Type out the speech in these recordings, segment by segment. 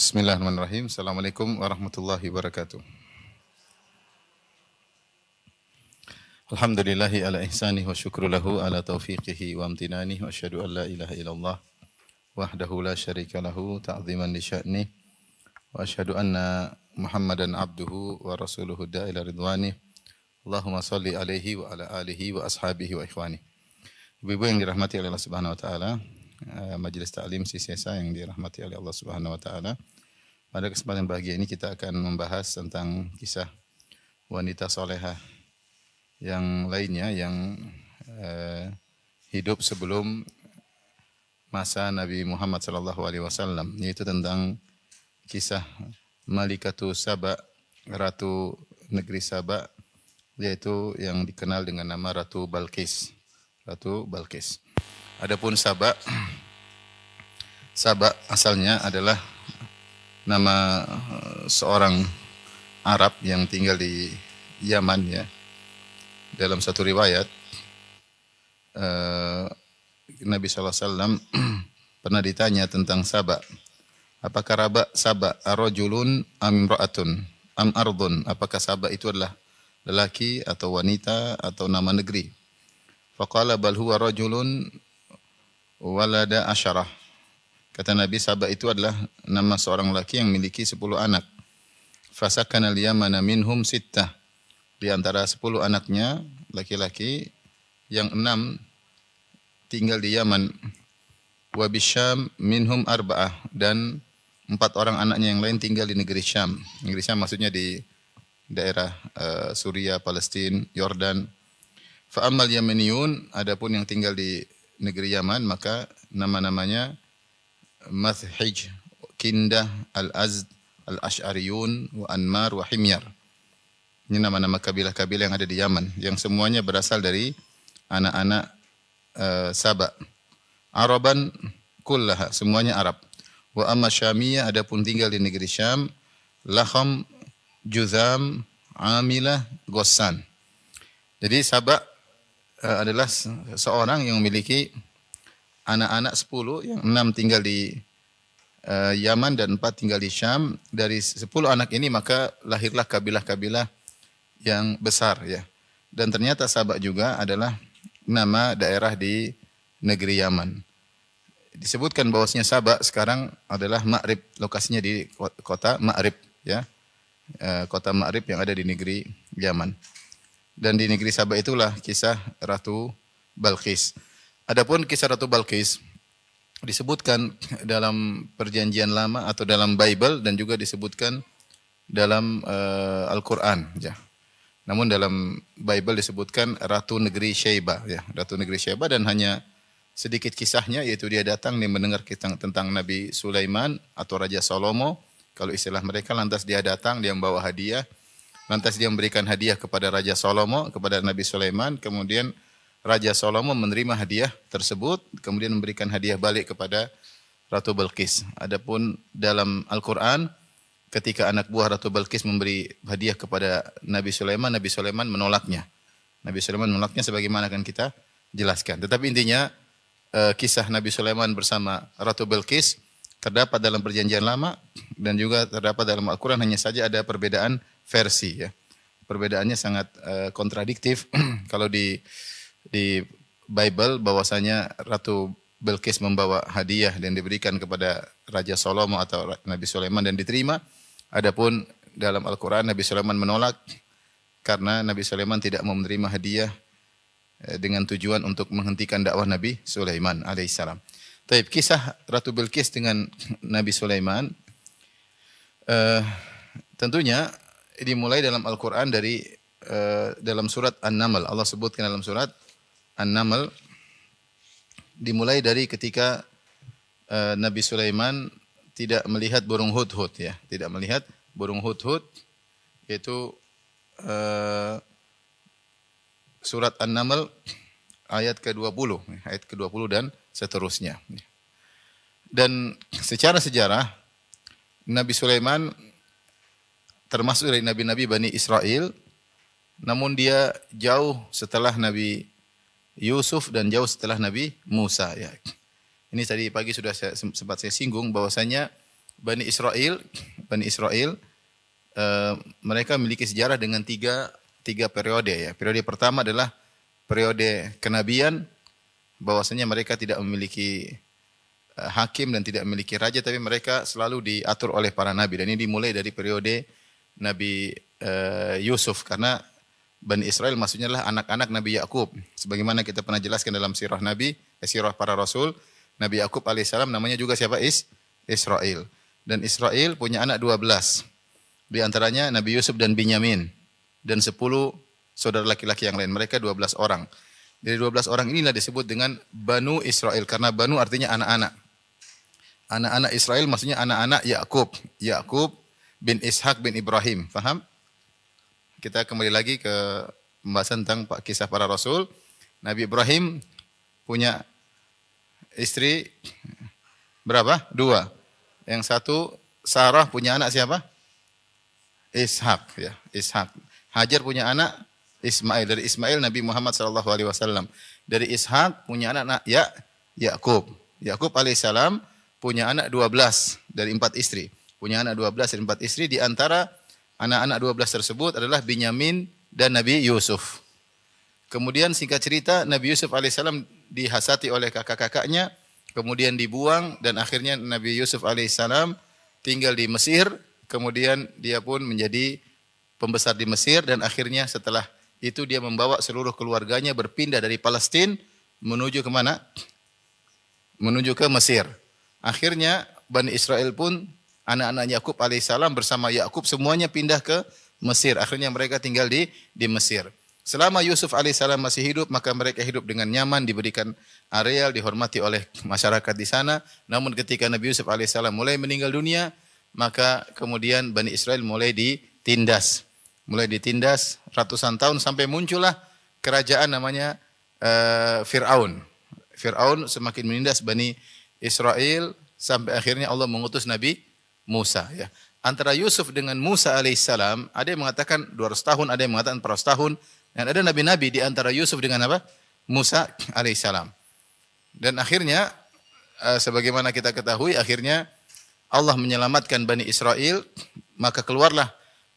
Bismillahirrahmanirrahim. Assalamualaikum warahmatullahi wabarakatuh. Alhamdulillahi ala ihsanih wa syukru lahu ala taufiqihi wa amtinanih wa asyhadu an la ilaha illallah wahdahu la syarika lahu ta'ziman li sya'nih wa asyhadu anna Muhammadan abduhu wa rasuluhu da'ila ridwanih. Allahumma salli alaihi wa ala alihi wa ashabihi wa ikhwanih. Ibu-ibu yang dirahmati oleh Allah Subhanahu wa taala, Majelis Ta'lim Sisesa yang dirahmati oleh Allah Subhanahu wa taala. Pada kesempatan bahagia ini kita akan membahas tentang kisah wanita solehah yang lainnya yang hidup sebelum masa Nabi Muhammad sallallahu alaihi wasallam, yaitu tentang kisah Malikatu Saba, ratu negeri Saba, yaitu yang dikenal dengan nama Ratu Balqis. Ratu Balqis. Adapun Saba asalnya adalah nama seorang Arab yang tinggal di Yaman ya. Dalam satu riwayat Nabi SAW pernah ditanya tentang Saba. Apakah Saba arrajulun am imra'atun am ardun? Apakah Saba itu adalah lelaki atau wanita atau nama negeri? Faqala bal huwa rajulun walada asyarah. Kata Nabi, Saba itu adalah nama seorang lelaki yang memiliki 10 anak. Fasakana al-yamana minhum sittah. Di antara 10 anaknya laki-laki, yang 6 tinggal di Yaman. Wa bisyam minhum arba'ah, dan 4 orang anaknya yang lain tinggal di negeri Syam. Negeri Syam maksudnya di daerah Suriah, Palestina, Yordan. Fa ammal yamaniyun, adapun yang tinggal di negeri Yaman, maka nama-namanya Mathhij, Kindah, Al-Azd, Al-Ash'ariyun, wa Anmar, wa Himyar. Ini nama-nama kabilah-kabilah yang ada di Yaman, yang semuanya berasal dari anak-anak Saba. Araban kullaha, semuanya Arab. Wa amma Syamiyah, adapun tinggal di negeri Syam, Laham, Juzam, Amilah, Ghassan. Jadi Saba adalah seorang yang memiliki anak-anak 10, yang 6 tinggal di Yaman dan 4 tinggal di Syam. Dari 10 anak ini maka lahirlah kabilah-kabilah yang besar ya. Dan ternyata Saba juga adalah nama daerah di negeri Yaman. Disebutkan bahwasanya Saba sekarang adalah Ma'rib, lokasinya di kota Ma'rib ya. Kota Ma'rib yang ada di negeri Yaman. Dan di negeri Saba itulah kisah Ratu Balqis. Adapun kisah Ratu Balqis disebutkan dalam Perjanjian Lama atau dalam Bible, dan juga disebutkan dalam Al-Quran ya. Namun dalam Bible disebutkan Ratu Negeri Syeba ya, Ratu Negeri Syeba, dan hanya sedikit kisahnya, yaitu dia datang dan mendengar tentang Nabi Sulaiman atau Raja Salomo, kalau istilah mereka. Lantas dia datang, dia membawa hadiah, lantas dia memberikan hadiah kepada Raja Salomo, kepada Nabi Sulaiman. Kemudian Raja Salomo menerima hadiah tersebut, kemudian memberikan hadiah balik kepada Ratu Balqis. Adapun dalam Al-Quran, ketika anak buah Ratu Balqis memberi hadiah kepada Nabi Sulaiman menolaknya. Nabi Sulaiman menolaknya sebagaimana akan kita jelaskan. Tetapi intinya kisah Nabi Sulaiman bersama Ratu Balqis terdapat dalam Perjanjian Lama dan juga terdapat dalam Al-Quran, hanya saja ada perbedaan versi ya. Perbedaannya sangat kontradiktif. Kalau di Bible bahwasanya Ratu Balqis membawa hadiah dan diberikan kepada Raja Salomo atau Nabi Sulaiman dan diterima. Adapun dalam Al-Quran Nabi Sulaiman menolak karena Nabi Sulaiman tidak mau menerima hadiah dengan tujuan untuk menghentikan dakwah Nabi Sulaiman alaihissalam. Taib, kisah Ratu Balqis dengan Nabi Sulaiman tentunya dimulai dalam Al-Quran dari dalam surat An-Naml. Allah sebutkan dalam surat An-Naml, dimulai dari ketika Nabi Sulaiman tidak melihat burung hudhud ya, tidak melihat burung hudhud, yaitu surat An-Naml ayat ke-20, ayat ke-20 dan seterusnya. Dan secara sejarah Nabi Sulaiman termasuk dari nabi-nabi Bani Israel, namun dia jauh setelah Nabi Yusuf dan jauh setelah Nabi Musa ya. Ini tadi pagi sudah sempat saya singgung bahwasanya Bani Israel, Bani Israel mereka memiliki sejarah dengan tiga periode ya. Periode pertama adalah periode kenabian, bahwasanya mereka tidak memiliki hakim dan tidak memiliki raja, tapi mereka selalu diatur oleh para nabi. Dan ini dimulai dari periode Nabi Yusuf, karena Bani Israel maksudnya adalah anak-anak Nabi Yakub. Sebagaimana kita pernah jelaskan dalam sirah Nabi, sirah para Rasul, Nabi Yakub alaihissalam namanya juga siapa? Israel. Dan Israel punya anak 12. Di antaranya Nabi Yusuf dan Binyamin. Dan 10 saudara laki-laki yang lain. Mereka 12 orang. Dari 12 orang inilah disebut dengan Banu Israel. Karena Banu artinya anak-anak. Anak-anak Israel maksudnya anak-anak Yakub. Yakub bin Ishak bin Ibrahim. Faham? Kita kembali lagi ke pembahasan tentang kisah para Rasul. Nabi Ibrahim punya istri berapa? 2. Yang satu Sarah punya anak siapa? Ishak ya, Ishak. Hajar punya anak Ismail. Dari Ismail Nabi Muhammad SAW. Dari Ishak punya anak Yakub. Yakub alaihissalam punya anak 12 dari 4 istri. Punya anak 12 dari 4 istri. Di antara anak-anak 12 tersebut adalah Binyamin dan Nabi Yusuf. Kemudian singkat cerita Nabi Yusuf alaihissalam dihasati oleh kakak-kakaknya, kemudian dibuang dan akhirnya Nabi Yusuf alaihissalam tinggal di Mesir, kemudian dia pun menjadi pembesar di Mesir dan akhirnya setelah itu dia membawa seluruh keluarganya berpindah dari Palestina menuju ke mana? Menuju ke Mesir. Akhirnya Bani Israel pun anak-anak Yakub alaihissalam bersama Yakub semuanya pindah ke Mesir. Akhirnya mereka tinggal di Mesir. Selama Yusuf alaihissalam masih hidup, maka mereka hidup dengan nyaman, diberikan areal, dihormati oleh masyarakat di sana. Namun ketika Nabi Yusuf alaihissalam mulai meninggal dunia, maka kemudian Bani Israel mulai ditindas. Mulai ditindas ratusan tahun sampai muncullah kerajaan namanya Fir'aun. Fir'aun semakin menindas Bani Israel sampai akhirnya Allah mengutus Nabi Musa ya. Antara Yusuf dengan Musa alaihissalam ada yang mengatakan 200 tahun, ada yang mengatakan 400 tahun, dan ada nabi-nabi di antara Yusuf dengan apa? Musa alaihissalam. Dan akhirnya sebagaimana kita ketahui, akhirnya Allah menyelamatkan Bani Israel, maka keluarlah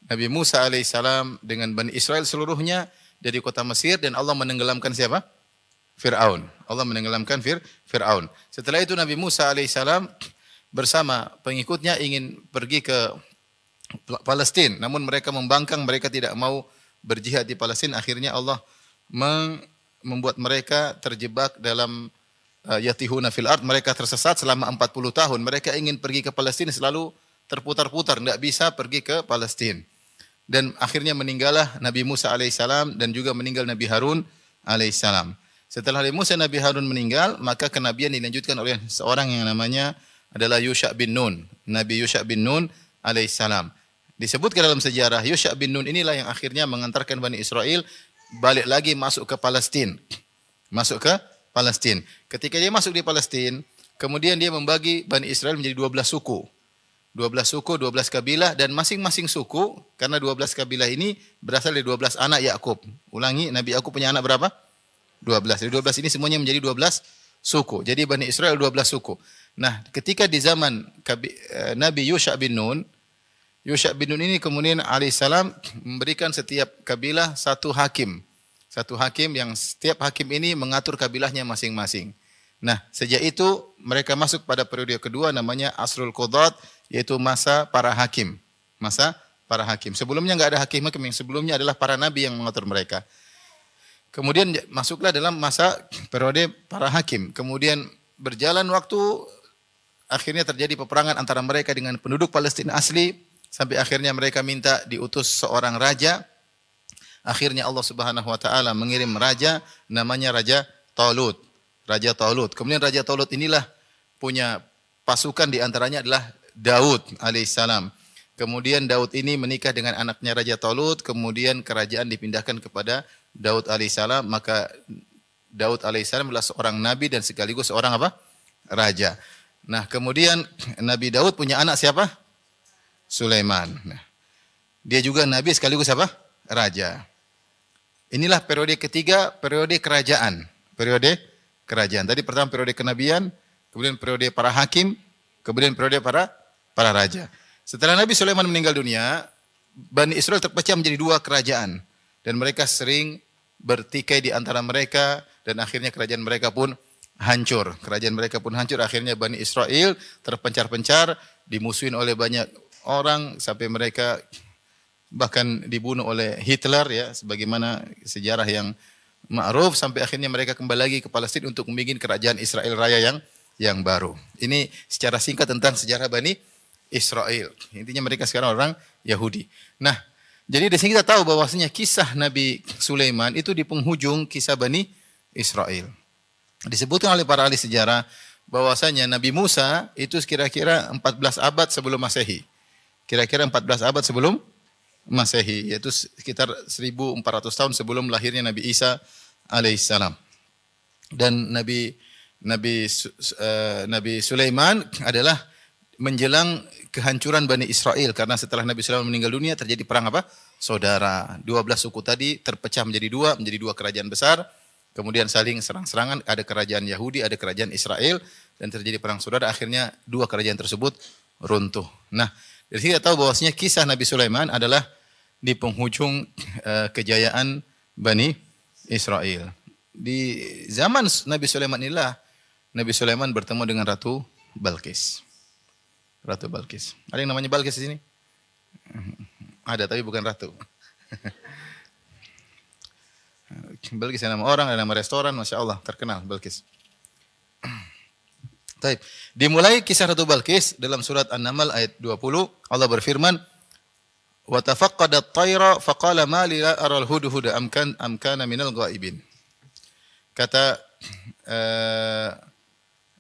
Nabi Musa alaihissalam dengan Bani Israel seluruhnya dari kota Mesir dan Allah menenggelamkan siapa? Fir'aun. Allah menenggelamkan Fir'aun. Setelah itu Nabi Musa alaihissalam bersama pengikutnya ingin pergi ke Palestina, namun mereka membangkang, mereka tidak mau berjihad di Palestina. Akhirnya Allah membuat mereka terjebak dalam yatihuna fil ard, mereka tersesat selama 40 tahun. Mereka ingin pergi ke Palestina selalu terputar-putar, tidak bisa pergi ke Palestina. Dan akhirnya meninggallah Nabi Musa alaihissalam dan juga meninggal Nabi Harun alaihissalam. Setelah Nabi Musa, Nabi Harun meninggal, maka kenabian dilanjutkan oleh seorang yang namanya adalah Yusha bin Nun. Nabi Yusha bin Nun alaihissalam. Disebutkan dalam sejarah, Yusha bin Nun inilah yang akhirnya mengantarkan Bani Israel balik lagi masuk ke Palestina. Masuk ke Palestina. Ketika dia masuk di Palestina, kemudian dia membagi Bani Israel menjadi 12 suku. 12 suku, 12 kabilah, dan masing-masing suku, karena 12 kabilah ini berasal dari 12 anak Yakub. Ulangi, Nabi Yakub punya anak berapa? 12. Dari 12 ini semuanya menjadi 12 suku. Jadi Bani Israel 12 suku. Nah, ketika di zaman Nabi Yusha bin Nun ini kemudian alaihissalam memberikan setiap kabilah satu hakim. Satu hakim yang setiap hakim ini mengatur kabilahnya masing-masing. Nah, sejak itu mereka masuk pada periode kedua namanya Asrul Qudat, yaitu masa para hakim. Masa para hakim. Sebelumnya enggak ada hakim-hakim, yang sebelumnya adalah para nabi yang mengatur mereka. Kemudian masuklah dalam masa periode para hakim. Kemudian berjalan waktu, akhirnya terjadi peperangan antara mereka dengan penduduk Palestina asli, sampai akhirnya mereka minta diutus seorang raja. Akhirnya Allah Subhanahu wa taala mengirim raja namanya Raja Talut. Raja Talut. Kemudian Raja Talut inilah punya pasukan, di antaranya adalah Daud alaihissalam. Kemudian Daud ini menikah dengan anaknya Raja Talut, kemudian kerajaan dipindahkan kepada Daud alaihissalam, maka Daud alaihissalam adalah seorang nabi dan sekaligus seorang apa? Raja. Nah, kemudian Nabi Daud punya anak siapa? Sulaiman. Nah, dia juga nabi sekaligus apa? Raja. Inilah periode ketiga, periode kerajaan. Periode kerajaan. Tadi pertama periode kenabian, kemudian periode para hakim, kemudian periode para para raja. Setelah Nabi Sulaiman meninggal dunia, Bani Israel terpecah menjadi dua kerajaan. Dan mereka sering bertikai di antara mereka, dan akhirnya kerajaan mereka pun hancur. Kerajaan mereka pun hancur, akhirnya Bani Israel terpencar-pencar, dimusuhin oleh banyak orang, sampai mereka bahkan dibunuh oleh Hitler, ya, sebagaimana sejarah yang ma'ruf, sampai akhirnya mereka kembali lagi ke Palestina untuk membuat kerajaan Israel Raya yang baru. Ini secara singkat tentang sejarah Bani Israel. Intinya mereka sekarang orang Yahudi. Nah, jadi di sini kita tahu bahwasanya kisah Nabi Sulaiman itu di penghujung kisah Bani Israel. Disebutkan oleh para ahli sejarah bahwasanya Nabi Musa itu kira-kira 14 abad sebelum Masehi. Kira-kira 14 abad sebelum Masehi, yaitu sekitar 1400 tahun sebelum lahirnya Nabi Isa alaihissalam. Dan Nabi Sulaiman adalah menjelang kehancuran Bani Israel, karena setelah Nabi Sulaiman meninggal dunia terjadi perang apa? Saudara. 12 suku tadi terpecah menjadi dua kerajaan besar, kemudian saling serang-serangan, ada kerajaan Yahudi, ada kerajaan Israel, dan terjadi perang saudara, akhirnya dua kerajaan tersebut runtuh. Nah, dari sini kita tahu bahwasanya kisah Nabi Sulaiman adalah di penghujung kejayaan Bani Israel. Di zaman Nabi Sulaiman inilah Nabi Sulaiman bertemu dengan Ratu Balqis. Ratu Balqis. Ada yang namanya Balqis di sini? Ada, tapi bukan ratu. Balqis nama orang, ada nama restoran, Masya Allah, terkenal Balqis. Taib. Dimulai kisah Ratu Balqis dalam surat An-Naml ayat 20, Allah berfirman, "Wa tafaqqada at-tayra faqala ma li la ara al-hudhuda am kana minal ghaibin." Kata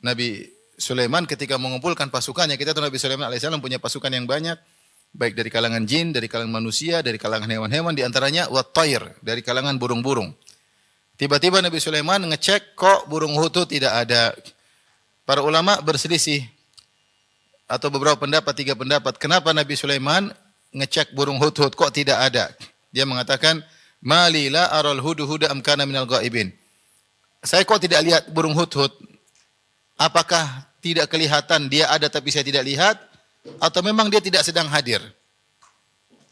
Nabi Sulaiman ketika mengumpulkan pasukannya, kita tahu Nabi Sulaiman alaihissalam punya pasukan yang banyak, baik dari kalangan jin, dari kalangan manusia, dari kalangan hewan-hewan, di antaranya wat-tayr, dari kalangan burung-burung. Tiba-tiba Nabi Sulaiman ngecek, kok burung hudhud tidak ada. Para ulama berselisih, atau beberapa pendapat, 3 pendapat, kenapa Nabi Sulaiman ngecek burung hudhud kok tidak ada. Dia mengatakan, "Mali la aral hudhuda am kana minal ghaibin." Saya kok tidak lihat burung hudhud. Apakah tidak kelihatan dia ada tapi saya tidak lihat, atau memang dia tidak sedang hadir?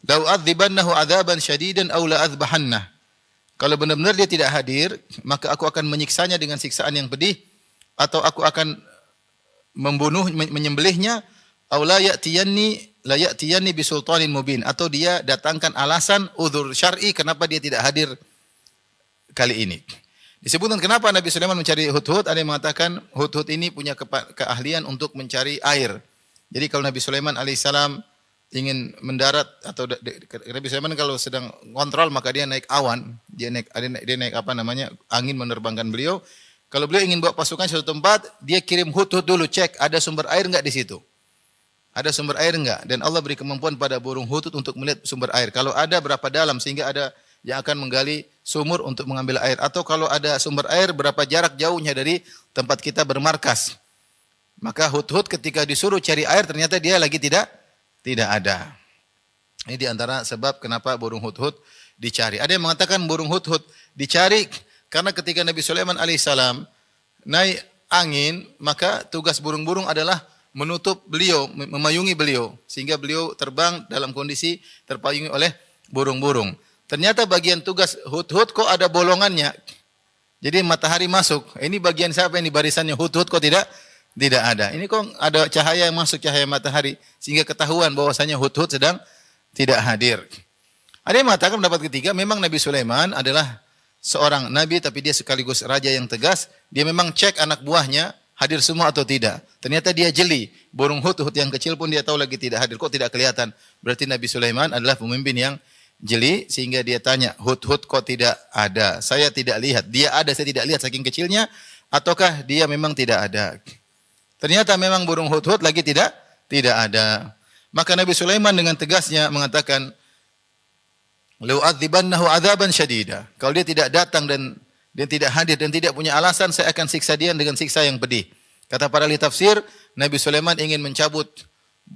"Lau adzibannahu adzaban syadidan aw la adzbahanna." Kalau benar-benar dia tidak hadir, maka aku akan menyiksanya dengan siksaan yang pedih, atau aku akan membunuh, menyembelihnya, aw la ya'tiyanni bisultanin mubin, atau dia datangkan alasan udzur syar'i kenapa dia tidak hadir kali ini. Disebutkan kenapa Nabi Sulaiman mencari hudhud, ada yang mengatakan hudhud ini punya keahlian untuk mencari air. Jadi kalau Nabi Sulaiman alaihissalam ingin mendarat, atau Nabi Sulaiman kalau sedang kontrol, maka dia naik awan, dia naik apa namanya, angin menerbangkan beliau. Kalau beliau ingin bawa pasukan ke suatu tempat, dia kirim hudhud dulu, cek ada sumber air enggak di situ. Ada sumber air enggak? Dan Allah beri kemampuan pada burung hudhud untuk melihat sumber air. Kalau ada, berapa dalam, sehingga ada yang akan menggali sumur untuk mengambil air. Atau kalau ada sumber air, berapa jarak jauhnya dari tempat kita bermarkas. Maka hudhud ketika disuruh cari air, ternyata dia lagi tidak ada. Ini diantara sebab kenapa burung hudhud dicari. Ada yang mengatakan burung hudhud dicari karena ketika Nabi Sulaiman alaihissalam naik angin, maka tugas burung-burung adalah menutup beliau, memayungi beliau, sehingga beliau terbang dalam kondisi terpayungi oleh burung-burung. Ternyata bagian tugas hudhud kok ada bolongannya. Jadi matahari masuk. Ini bagian siapa ini, barisannya hudhud kok tidak ada. Ini kok ada cahaya yang masuk, cahaya matahari, sehingga ketahuan bahwasanya hudhud sedang tidak hadir. Ada yang mengatakan pendapat ketiga, memang Nabi Sulaiman adalah seorang nabi, tapi dia sekaligus raja yang tegas. Dia memang cek anak buahnya hadir semua atau tidak. Ternyata dia jeli. Burung hudhud yang kecil pun dia tahu lagi tidak hadir. Kok tidak kelihatan? Berarti Nabi Sulaiman adalah pemimpin yang jeli, sehingga dia tanya, hudhud kok tidak ada? Saya tidak lihat. Dia ada, saya tidak lihat saking kecilnya, ataukah dia memang tidak ada? Ternyata memang burung hudhud lagi tidak ada. Maka Nabi Sulaiman dengan tegasnya mengatakan, "Lau adzibannahu adzaban syadida." Kalau dia tidak datang dan dia tidak hadir dan tidak punya alasan, saya akan siksa dia dengan siksa yang pedih. Kata para ahli tafsir, Nabi Sulaiman ingin mencabut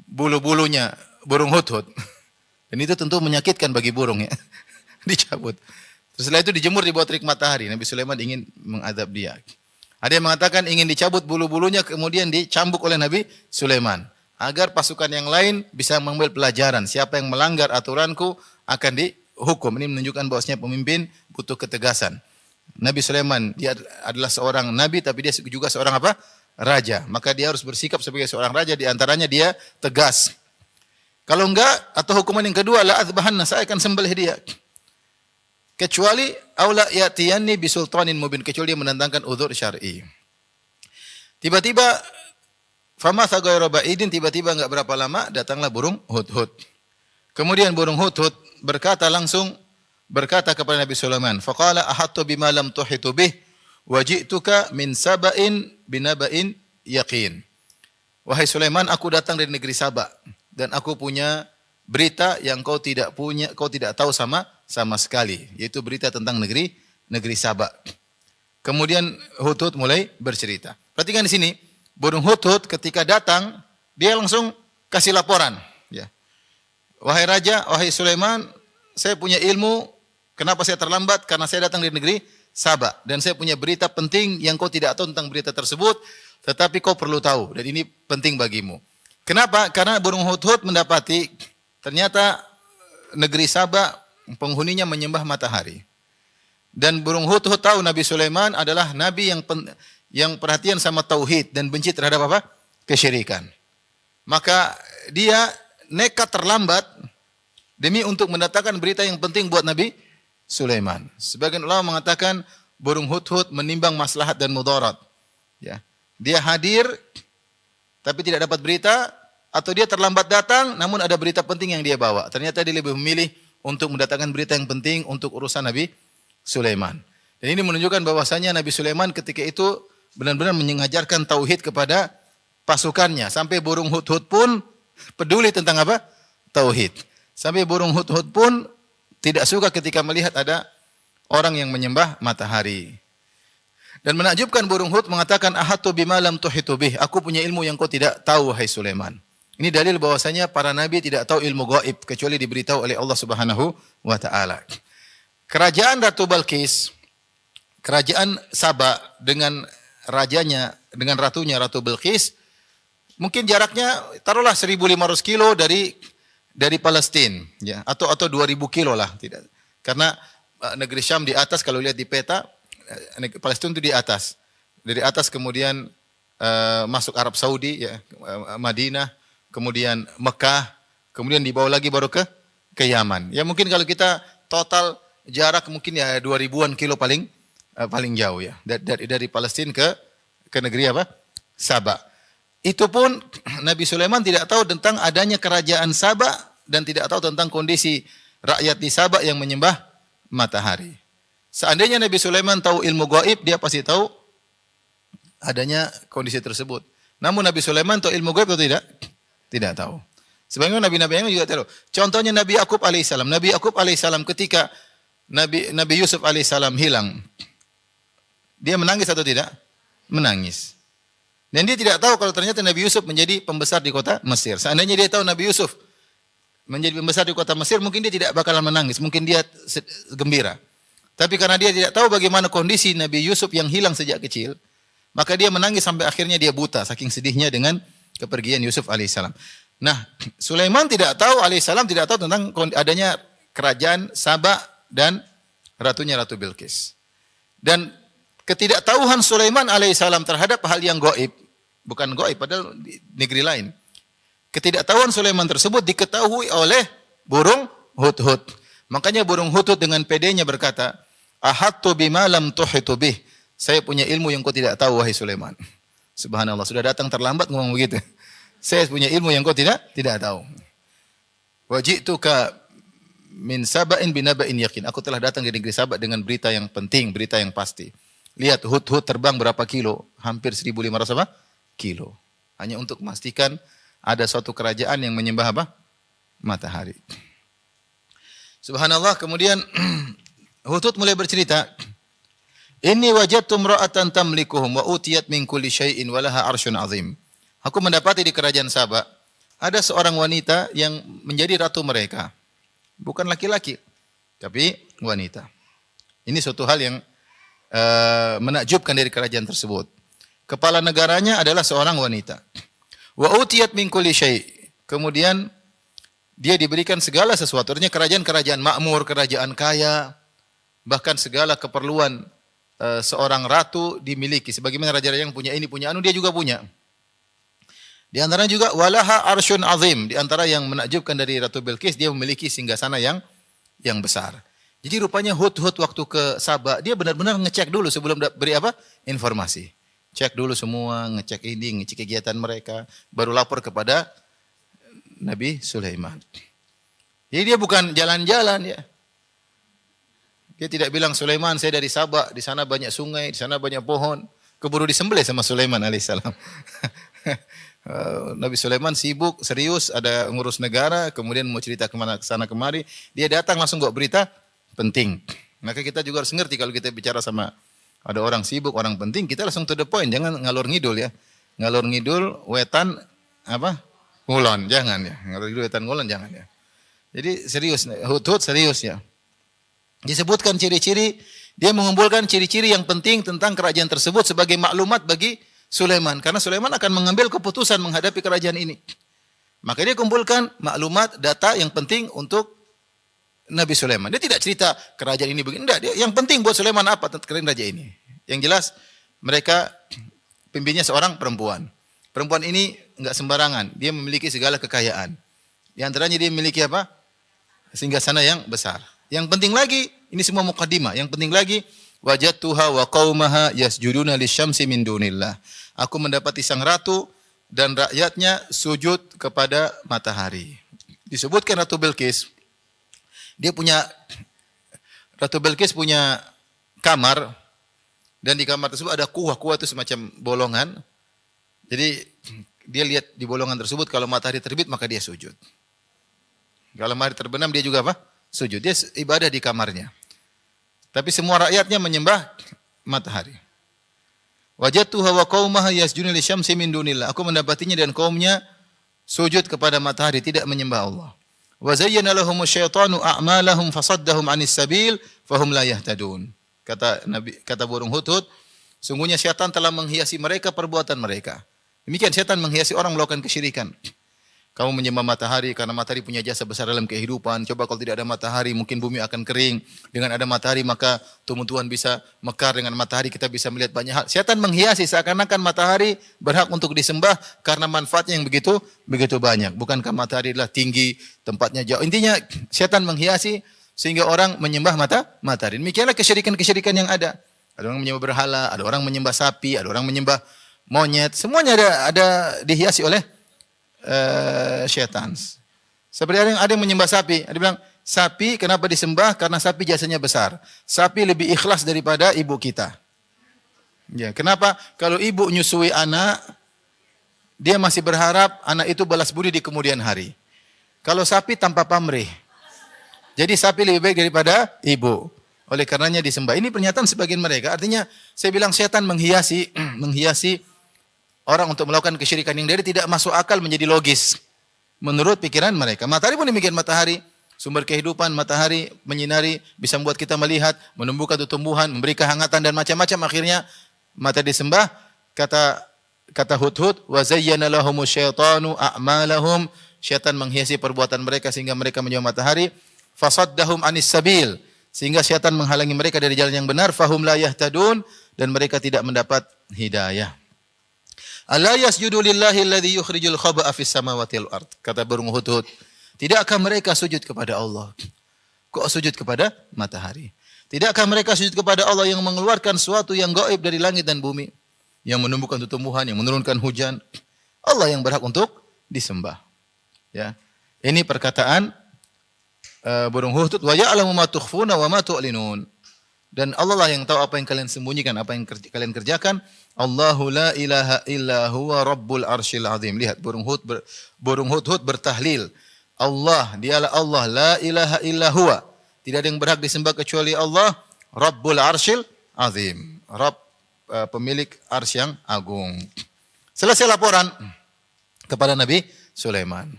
bulu-bulunya burung hudhud. Dan itu tentu menyakitkan bagi burung, ya. Dicabut. Terus setelah itu dijemur di bawah terik matahari. Nabi Sulaiman ingin mengadab dia. Ada yang mengatakan ingin dicabut bulu-bulunya, kemudian dicambuk oleh Nabi Sulaiman. agar pasukan yang lain bisa mengambil pelajaran. Siapa yang melanggar aturanku akan dihukum. Ini menunjukkan bahwasanya pemimpin butuh ketegasan. Nabi Sulaiman dia adalah seorang nabi tapi dia juga seorang apa? Raja. Maka dia harus bersikap sebagai seorang raja, di antaranya dia tegas. Kalau enggak, atau hukuman yang kedua, la adzbahanna, saya akan sembelih dia. Kecuali aula yatiyanni bisultanin mubin, kecuali dia mendatangkan udzur syar'i. Tiba-tiba fama thaghaira ba'idin, tiba-tiba enggak berapa lama datanglah burung hudhud. Kemudian burung hudhud berkata kepada Nabi Sulaiman, faqala ahattu bima lam tuhitu bih wa ji'tuka min saba'in binaba'in yaqin. Wahai Sulaiman, aku datang dari negeri Saba dan aku punya berita yang kau tidak tahu sama sekali, yaitu berita tentang negeri Saba. Kemudian Hudhud mulai bercerita. Perhatikan di sini, burung Hudhud ketika datang, dia langsung kasih laporan, ya. Wahai raja, wahai Sulaiman, saya punya ilmu, kenapa saya terlambat? Karena saya datang dari negeri Saba dan saya punya berita penting yang kau tidak tahu tentang berita tersebut, tetapi kau perlu tahu dan ini penting bagimu. Kenapa? Karena burung Hudhud mendapati ternyata negeri Saba penghuninya menyembah matahari. Dan burung Hudhud tahu Nabi Sulaiman adalah nabi yang perhatian sama tauhid dan benci terhadap apa? Kesyirikan. Maka dia nekat terlambat demi untuk mendatangkan berita yang penting buat Nabi Sulaiman. Sebagian ulama mengatakan burung Hudhud menimbang maslahat dan mudarat. Ya. Dia hadir tapi tidak dapat berita, atau dia terlambat datang namun ada berita penting yang dia bawa. Ternyata dia lebih memilih untuk mendatangkan berita yang penting untuk urusan Nabi Sulaiman. Dan ini menunjukkan bahwasanya Nabi Sulaiman ketika itu benar-benar mengajarkan tauhid kepada pasukannya. Sampai burung hudhud pun peduli tentang apa? Tauhid. Sampai burung hudhud pun tidak suka ketika melihat ada orang yang menyembah matahari. Dan menakjubkan burung hud mengatakan, ahatu bima lam tuhitu bih. Aku punya ilmu yang kau tidak tahu, hai Sulaiman. Ini dalil bahwasanya para nabi tidak tahu ilmu gaib kecuali diberitahu oleh Allah Subhanahu wa taala. Kerajaan Ratu Balqis, kerajaan Saba dengan rajanya, dengan ratunya Ratu Balqis, mungkin jaraknya taruhlah 1.500 kilo dari Palestina, ya, atau 2.000 kilo lah, tidak. Karena negeri Syam di atas, kalau lihat di peta, Palestina itu di atas. Dari atas kemudian masuk Arab Saudi, ya, Madinah, kemudian Mekah, kemudian di bawah lagi baru ke Yaman. Ya mungkin kalau kita total jarak mungkin ya 2.000-an kilo paling jauh, ya. Dari Palestina ke negeri apa? Saba. Itu pun Nabi Sulaiman tidak tahu tentang adanya kerajaan Saba dan tidak tahu tentang kondisi rakyat di Saba yang menyembah matahari. Seandainya Nabi Sulaiman tahu ilmu gaib, dia pasti tahu adanya kondisi tersebut. Namun Nabi Sulaiman tahu ilmu gaib atau tidak? Tidak tahu. Sebagaimana nabi-nabi yang juga tahu. Contohnya Nabi Yakub alaihissalam. Nabi Yakub alaihissalam ketika Nabi Yusuf alaihissalam hilang, dia menangis atau tidak? Menangis. Dan dia tidak tahu kalau ternyata Nabi Yusuf menjadi pembesar di kota Mesir. Seandainya dia tahu Nabi Yusuf menjadi pembesar di kota Mesir, mungkin dia tidak bakalan menangis, mungkin dia gembira. Tapi karena dia tidak tahu bagaimana kondisi Nabi Yusuf yang hilang sejak kecil, maka dia menangis sampai akhirnya dia buta, saking sedihnya dengan kepergian Yusuf alaihissalam. Nah, Sulaiman tidak tahu, alaihissalam tidak tahu tentang adanya kerajaan Saba dan ratunya Ratu Bilqis. Dan ketidaktahuan Sulaiman alaihissalam terhadap hal yang gaib, bukan gaib padahal di negeri lain. Ketidaktahuan Sulaiman tersebut diketahui oleh burung hudhud. Makanya burung hudhud dengan pedenya berkata, ahattu bima lam tuhitu bih. Saya punya ilmu yang kau tidak tahu, wahai Sulaiman. Subhanallah, sudah datang terlambat ngomong begitu. Saya punya ilmu yang kau tidak tahu. Wa ji'tuka min saba'in binaba'in yakin. Aku telah datang dari negeri Saba dengan berita yang penting, berita yang pasti. Lihat hudhud terbang berapa kilo? Hampir 1.500 apa? Kilo. Hanya untuk memastikan ada suatu kerajaan yang menyembah apa? Matahari. Subhanallah, kemudian Hudhud mulai bercerita, inni wajadtu imra'atan tamlikuhum wa utiyat min kulli syai'in wa laha 'arsyun 'azim. Aku mendapati di kerajaan Saba ada seorang wanita yang menjadi ratu mereka. Bukan laki-laki, tapi wanita. Ini suatu hal yang menakjubkan dari kerajaan tersebut. Kepala negaranya adalah seorang wanita. Wa utiyat min kulli syai'. Kemudian dia diberikan segala sesuatu. Artinya kerajaan-kerajaan makmur, kerajaan kaya, bahkan segala keperluan seorang ratu dimiliki. Sebagaimana raja-raja yang punya ini, punya anu, dia juga punya. Di antaranya juga walaha arsyun azim. Di antara yang menakjubkan dari Ratu Bilqis, dia memiliki singgasana yang besar. Jadi rupanya Hudhud waktu ke Sabah, dia benar-benar ngecek dulu sebelum beri apa? Informasi. Cek dulu semua, ngecek ini, ngecek kegiatan mereka, baru lapor kepada Nabi Sulaiman. Jadi dia bukan jalan-jalan ya. Dia tidak bilang, Sulaiman saya dari Sabah, di sana banyak sungai, di sana banyak pohon. Keburu disembelih sama Sulaiman alaihissalam. Nabi Sulaiman sibuk, serius, ada ngurus negara, kemudian mau cerita kemana, kesana kemari. Dia datang langsung bawa berita penting. Maka kita juga harus ngerti kalau kita bicara sama ada orang sibuk, orang penting, kita langsung to the point, jangan ngalor ngidul ya. Ngalor ngidul, wetan, apa? Ngulon, jangan ya. Ngalor ngidul, wetan, ngulon, jangan ya. Jadi serius, Hudhud serius ya. Disebutkan ciri-ciri, dia mengumpulkan ciri-ciri yang penting tentang kerajaan tersebut sebagai maklumat bagi Sulaiman. Karena Sulaiman akan mengambil keputusan menghadapi kerajaan ini. Maka dia kumpulkan maklumat, data yang penting untuk Nabi Sulaiman. Dia tidak cerita kerajaan ini begini. Tidak, yang penting buat Sulaiman apa tentang raja ini. Yang jelas mereka pimpinnya seorang perempuan. Perempuan ini enggak sembarangan. Dia memiliki segala kekayaan. Di antaranya dia memiliki apa? Singgasana yang besar. Yang penting lagi, ini semua muqaddimah. Yang penting lagi, wajadtuha wa qaumaha yasjuduna lisyamsi min dunillah. Aku mendapati sang ratu dan rakyatnya sujud kepada matahari. Disebutkan Ratu Bilqis, Ratu Bilqis punya kamar, dan di kamar tersebut ada kuah. Kuah itu semacam bolongan. Jadi dia lihat di bolongan tersebut kalau matahari terbit maka dia sujud. Kalau matahari terbenam dia juga apa? Sujud. Dia ibadah di kamarnya. Tapi semua rakyatnya menyembah matahari. Wajadtuha wa qaumaha yasjuduna lisyamsi min dunillah. Aku mendapatinya dan kaumnya sujud kepada matahari, tidak menyembah Allah. Wa zayyana lahumus syaitanu a'malahum fasaddahum 'anis sabil fahum la yahtadun. Kata burung Hudhud, sungguhnya syaitan telah menghiasi mereka perbuatan mereka. Demikian syaitan menghiasi orang melakukan kesyirikan. Kamu menyembah matahari karena matahari punya jasa besar dalam kehidupan. Coba kalau tidak ada matahari mungkin bumi akan kering. Dengan ada matahari maka tumbuh-tumbuhan bisa mekar. Dengan matahari kita bisa melihat banyak hal. Syaitan menghiasi seakan-akan matahari berhak untuk disembah karena manfaatnya yang begitu banyak. Bukankah matahari adalah tinggi, tempatnya jauh. Intinya syaitan menghiasi sehingga orang menyembah matahari. Demikianlah kesyirikan-kesyirikan yang ada. Ada orang menyembah berhala, ada orang menyembah sapi, ada orang menyembah monyet. Semuanya ada dihiasi oleh syaitan. Seperti ada yang menyembah sapi. Ada bilang, sapi kenapa disembah? Karena sapi jasanya besar. Sapi lebih ikhlas daripada ibu kita. Ya, kenapa? Kalau ibu nyusui anak, dia masih berharap anak itu balas budi di kemudian hari. Kalau sapi tanpa pamrih. Jadi sapi lebih baik daripada ibu. Oleh karenanya disembah. Ini pernyataan sebagian mereka. Artinya, saya bilang syaitan menghiasi orang untuk melakukan kesyirikan yang dari tidak masuk akal menjadi logis menurut pikiran mereka. Matahari pun demikian, matahari sumber kehidupan, matahari menyinari, bisa membuat kita melihat, menumbuhkan tumbuhan, memberi kehangatan dan macam-macam. Akhirnya mata disembah. Kata Hudhud, wa zayyana lahumus syaitanu a'malahum. Syaitan menghiasi perbuatan mereka sehingga mereka menyembah matahari. Fasaddahum 'anis sabil. Sehingga syaitan menghalangi mereka dari jalan yang benar. Fahum la yahtadun. Dan mereka tidak mendapat hidayah. Ala yasjudu lillahi alladhi yukhrijul khaba'a fis samawati wal ard. Kata burung Hudhud, tidakkah mereka sujud kepada Allah? Kok sujud kepada matahari? Tidakkah mereka sujud kepada Allah yang mengeluarkan sesuatu yang gaib dari langit dan bumi, yang menumbuhkan tumbuhan, yang menurunkan hujan? Allah yang berhak untuk disembah. Ya. Ini perkataan burung Hudhud, wa ya'lamu ma tukhfuna wa ma tu'linun. Dan Allah lah yang tahu apa yang kalian sembunyikan, apa yang kalian kerjakan. Allahu la ilaha illa huwa rabbul arsyil azim. Lihat burung Hudhud bertahlil. Allah, dialah Allah, la ilaha illa huwa. Tidak ada yang berhak disembah kecuali Allah, rabbul arsyil azim. Rabb, pemilik arsy yang agung. Selesai laporan kepada Nabi Sulaiman.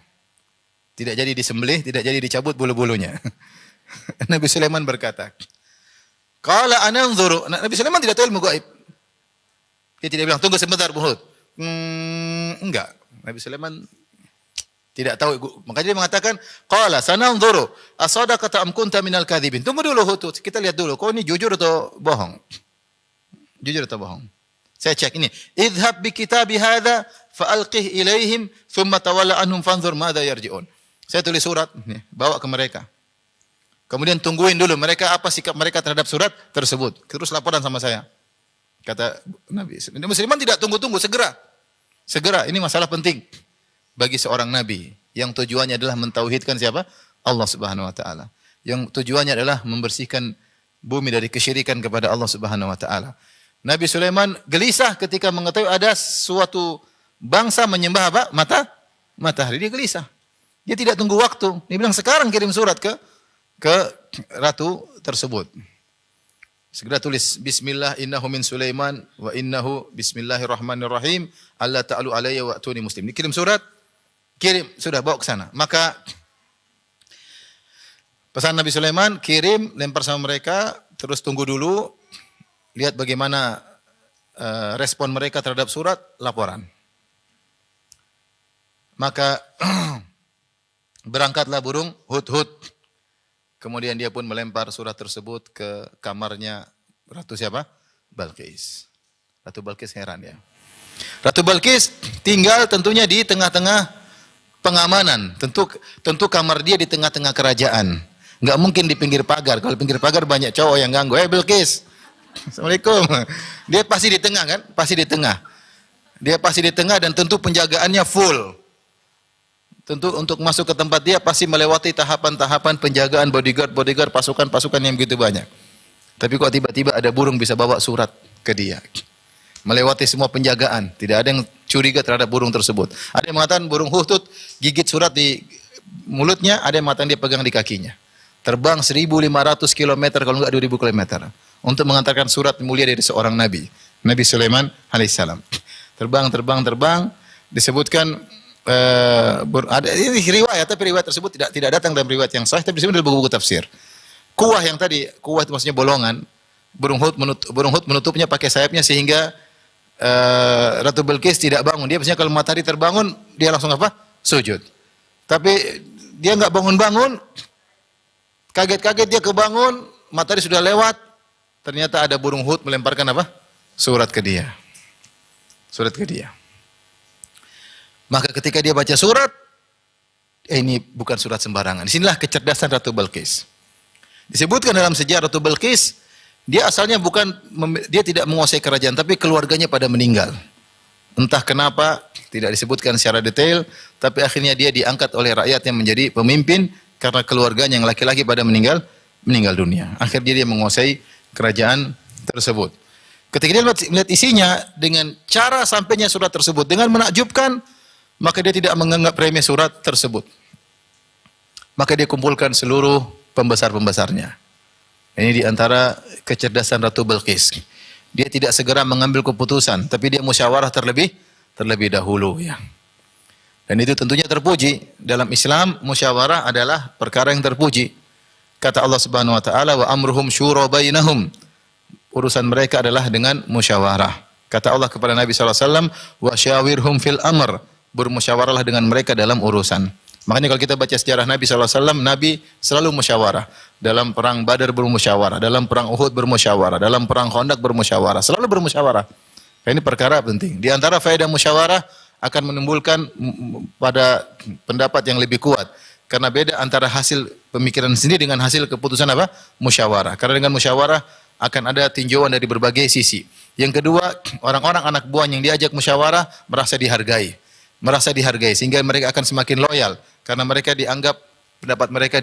Tidak jadi disembelih, tidak jadi dicabut bulu-bulunya. Nabi Sulaiman berkata, qala ananzuru. Nabi Sulaiman tidak tahu ilmu gaib. Dia tidak bilang, tunggu sebentar Hudhud. Enggak. Nabi Sulaiman tidak tahu. Makanya dia mengatakan, qala sananzuru asadaqata am kunta minal kadzibin. Tunggu dulu Hutut, kita lihat dulu kau ini jujur atau bohong. Jujur atau bohong. Saya cek ini. Idhab bi kitabi hadza fa'alqih ilaihim thumma tawalla anhum fanzur madza yarji'un. Saya tulis surat, nih, bawa ke mereka. Kemudian tungguin dulu mereka apa sikap mereka terhadap surat tersebut. Terus laporan sama saya. Kata Nabi. Musliman tidak tunggu-tunggu, segera. Segera, ini masalah penting bagi seorang nabi yang tujuannya adalah mentauhidkan siapa? Allah Subhanahu wa taala. Yang tujuannya adalah membersihkan bumi dari kesyirikan kepada Allah Subhanahu wa taala. Nabi Sulaiman gelisah ketika mengetahui ada suatu bangsa menyembah apa? Matahari. Dia gelisah. Dia tidak tunggu waktu. Dia bilang sekarang kirim surat ke ratu tersebut. Segera tulis bismillah innahu min Sulaiman wa innahu bismillahirrahmanirrahim alla ta'alu alayya wa atuni muslim. Dikirim surat, kirim, sudah bawa ke sana. Maka pesan Nabi Sulaiman, kirim, lempar sama mereka, terus tunggu dulu, lihat bagaimana respon mereka terhadap surat, laporan. Maka berangkatlah burung hut-hut. Kemudian dia pun melempar surat tersebut ke kamarnya Ratu siapa? Balqis. Ratu Balqis heran ya. Ratu Balqis tinggal tentunya di tengah-tengah pengamanan. Tentu kamar dia di tengah-tengah kerajaan. Enggak mungkin di pinggir pagar. Kalau pinggir pagar banyak cowok yang ganggu. Balqis. Assalamualaikum. Dia pasti di tengah kan? Pasti di tengah. Dia pasti di tengah dan tentu penjagaannya full. Tentu untuk masuk ke tempat dia pasti melewati tahapan-tahapan penjagaan, bodyguard, pasukan-pasukan yang begitu banyak. Tapi kok tiba-tiba ada burung bisa bawa surat ke dia. Melewati semua penjagaan. Tidak ada yang curiga terhadap burung tersebut. Ada yang mengatakan burung hutut gigit surat di mulutnya, ada yang mengatakan dia pegang di kakinya. Terbang 1.500 km kalau enggak 2.000 km. Untuk mengantarkan surat mulia dari seorang Nabi. Nabi Sulaiman alaihissalam. Terbang. Disebutkan ada ini riwayat, tapi riwayat tersebut tidak datang dalam riwayat yang sahih, tapi disebut dalam buku-buku tafsir. Kuah yang tadi, kuah itu maksudnya bolongan. Burung hut menutupnya pakai sayapnya sehingga Ratu Balqis tidak bangun. Dia biasanya kalau matahari terbangun, dia langsung apa? Sujud. Tapi dia enggak bangun-bangun. Kaget-kaget dia kebangun, matahari sudah lewat. Ternyata ada burung hut melemparkan apa? Surat ke dia. Maka ketika dia baca surat, ini bukan surat sembarangan. Disinilah kecerdasan Ratu Balqis. Disebutkan dalam sejarah Ratu Balqis, dia asalnya dia tidak menguasai kerajaan, tapi keluarganya pada meninggal. Entah kenapa, tidak disebutkan secara detail, tapi akhirnya dia diangkat oleh rakyatnya menjadi pemimpin, karena keluarganya yang laki-laki pada meninggal dunia. Akhirnya dia menguasai kerajaan tersebut. Ketika dia melihat isinya, dengan cara sampainya surat tersebut, dengan menakjubkan, maka dia tidak menganggap remeh surat tersebut. Maka dia kumpulkan seluruh pembesar-pembesarnya. Ini diantara kecerdasan Ratu Balqis. Dia tidak segera mengambil keputusan, tapi dia musyawarah terlebih dahulu ya. Dan itu tentunya terpuji. Dalam Islam, musyawarah adalah perkara yang terpuji. Kata Allah Subhanahu wa taala, "Wa amruhum syura bainahum." Urusan mereka adalah dengan musyawarah. Kata Allah kepada Nabi sallallahu alaihi wasallam, "Wa syawirhum fil amr." Bermusyawarahlah dengan mereka dalam urusan. Makanya kalau kita baca sejarah Nabi SAW, Nabi selalu musyawarah. Dalam perang Badar bermusyawarah, dalam perang Uhud bermusyawarah, dalam perang Khandaq bermusyawarah, selalu bermusyawarah. Ini perkara penting. Di antara faedah musyawarah akan menimbulkan pada pendapat yang lebih kuat. Karena beda antara hasil pemikiran sendiri dengan hasil keputusan apa? Musyawarah. Karena dengan musyawarah akan ada tinjauan dari berbagai sisi. Yang kedua, orang-orang anak buah yang diajak musyawarah merasa dihargai sehingga mereka akan semakin loyal karena mereka dianggap pendapat mereka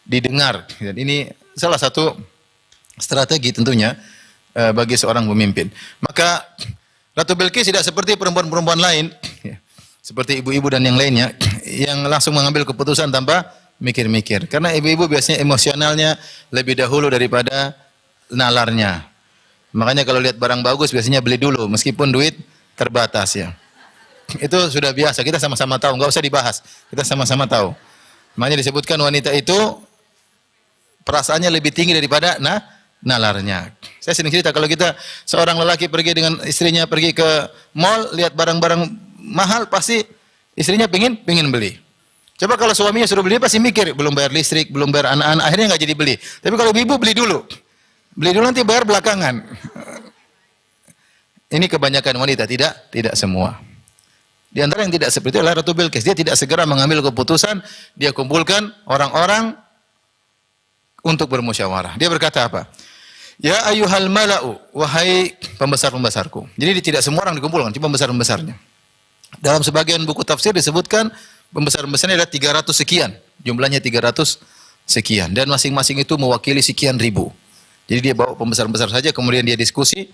didengar. Dan ini salah satu strategi tentunya bagi seorang pemimpin. Maka Ratu Balqis tidak seperti perempuan-perempuan lain, seperti ibu-ibu dan yang lainnya yang langsung mengambil keputusan tanpa mikir-mikir. Karena ibu-ibu biasanya emosionalnya lebih dahulu daripada nalarnya. Makanya kalau lihat barang bagus biasanya beli dulu meskipun duit terbatas ya. Itu sudah biasa, kita sama-sama tahu, enggak usah dibahas. Kita sama-sama tahu. Makanya disebutkan wanita itu perasaannya lebih tinggi daripada nalarnya. Saya sering cerita kalau kita seorang lelaki pergi dengan istrinya pergi ke mall, lihat barang-barang mahal pasti Istrinya pingin beli. Coba kalau suaminya suruh beli pasti mikir, belum bayar listrik, belum bayar anak-anak, akhirnya nggak jadi beli. Tapi kalau ibu beli dulu. Beli dulu nanti bayar belakangan. Ini kebanyakan wanita, tidak semua. Di antara yang tidak seperti itu adalah Ratu Bilqis. Dia tidak segera mengambil keputusan, dia kumpulkan orang-orang untuk bermusyawarah. Dia berkata apa? Ya ayyuhal mala'u, wahai pembesar-pembesarku. Jadi tidak semua orang dikumpulkan, cuma pembesar-pembesarnya. Dalam sebagian buku tafsir disebutkan pembesar-pembesarnya ada 300 sekian. Jumlahnya 300 sekian. Dan masing-masing itu mewakili sekian ribu. Jadi dia bawa pembesar-pembesar saja, kemudian dia diskusi.